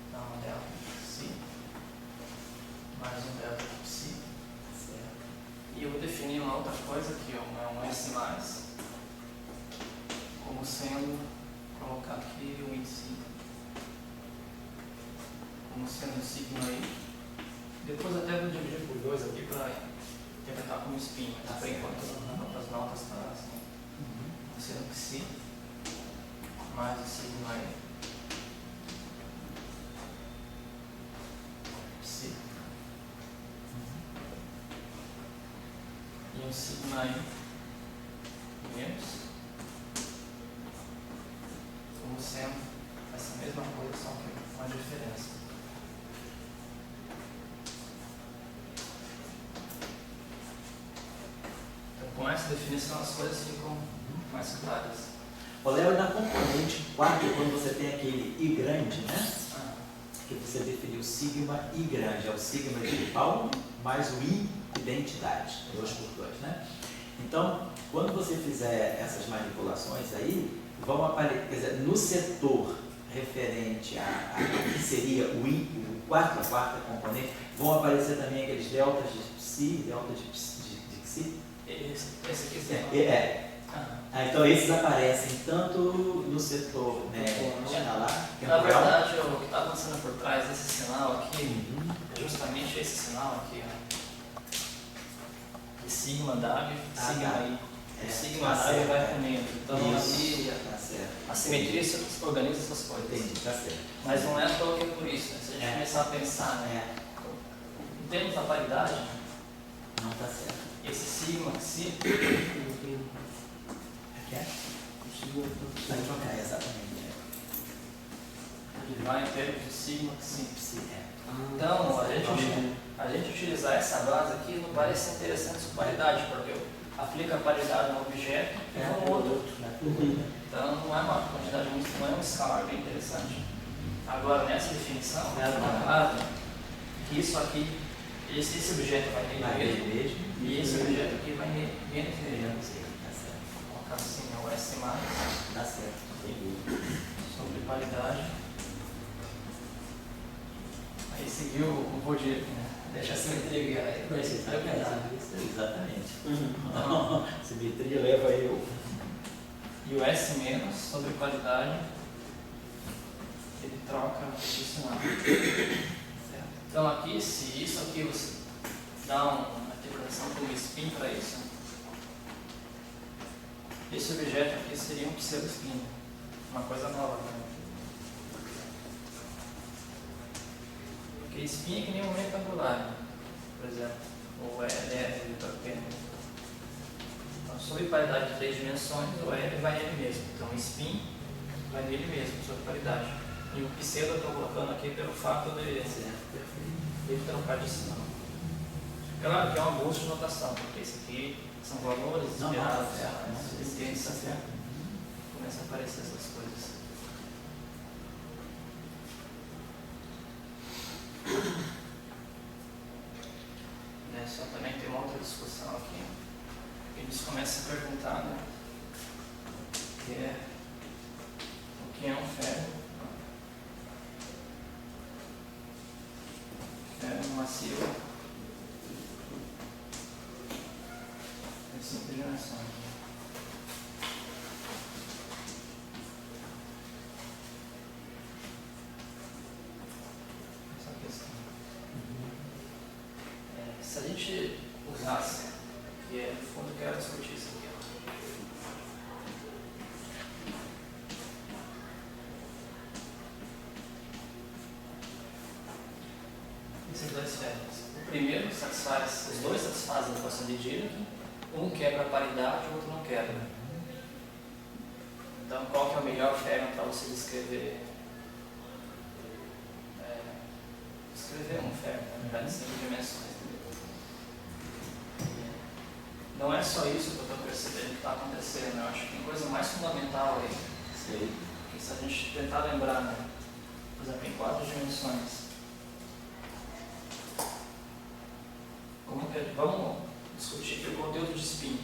Então um delta de psi mais um delta de psi. E eu vou definir uma outra coisa aqui, um S mais, como sendo, colocar aqui o índice como sendo sigma aí. Depois até vou dividir por 2 aqui para interpretar como spin, mas por enquanto as notas estão assim. Como sendo psi mais o sigma aí. Psi. E um sigma aí menos. Como sendo essa mesma coisa, só que com a diferença. Com essa definição as coisas ficam mais claras. Ô, Léo, na componente 4, quando você tem aquele I grande, né? Ah, Que você definiu sigma I grande, é o sigma de Paulo mais o I identidade, 2 por 2, né? Então, quando você fizer essas manipulações aí, vão aparecer, quer dizer, no setor referente a que seria o I, a quarta componente, vão aparecer também aqueles deltas de psi, delta de xi. esse aqui sim. Então esses aparecem tanto no setor, né, lá, Na verdade, o que está acontecendo por trás desse sinal aqui é justamente esse sinal aqui, ó. De sigma W, sigma I. O sigma W vai comendo. Então ali tá certo. a simetria se organiza essas coisas. Entendi, tá certo. Mas não é à toa que é por isso, né? Se a gente começar a pensar, né? Em termos da paridade, Não tá certo. esse sigma xi Vai trocar, exatamente. ele vai em termos de sigma xi. Psi, Então, a gente utilizar essa base aqui não parece interessante sua paridade, porque aplica a paridade no objeto e no outro. Então não é uma quantidade muito, não é um escalar bem interessante. Agora nessa definição, é claro que isso aqui, esse objeto vai nele mesmo e esse objeto aqui vai menos nele. Tá certo. Vou colocar assim, é o S mais Tá certo. sobre paridade. Aí seguiu o Bourdieu, né? Deixa a simetria guiar aí. Exatamente. Simetria leva eu. E o S menos sobre qualidade, ele troca o sinal. Certo? Então aqui, se isso aqui você dá uma interpretação como spin para isso, esse objeto aqui seria um pseudo-spin, uma coisa nova também. Porque spin é que nem momento angular, né? Por exemplo, o LR do torpedo. Então, sob paridade de 3 dimensões, o L vai nele mesmo. Então, o spin vai nele mesmo, sob paridade. E o pseudo eu estou colocando aqui pelo fato de ele trocar de sinal. Claro que é um abuso de notação, porque isso aqui são valores esperados, começa a aparecer essas coisas. Só também tem uma outra discussão aqui. Eles começam a perguntar, né? O que é um ferro? Ferro macio em 5 dimensões. Essa questão. Se a gente usasse, que é no fundo que eu quero discutir isso aqui, esses dois ferros. O primeiro satisfaz, os dois satisfazem a equação de Dirac, um quebra a paridade, o outro não quebra. Então, qual que é o melhor ferro para você descrever? Descrever um ferro, na verdade, em 5 dimensões. Não é só isso que eu estou percebendo que está acontecendo, eu acho que tem coisa mais fundamental aí. Sei. Que se a gente tentar lembrar, né? Por exemplo, em 4 dimensões. Vamos discutir aqui o conteúdo de spin.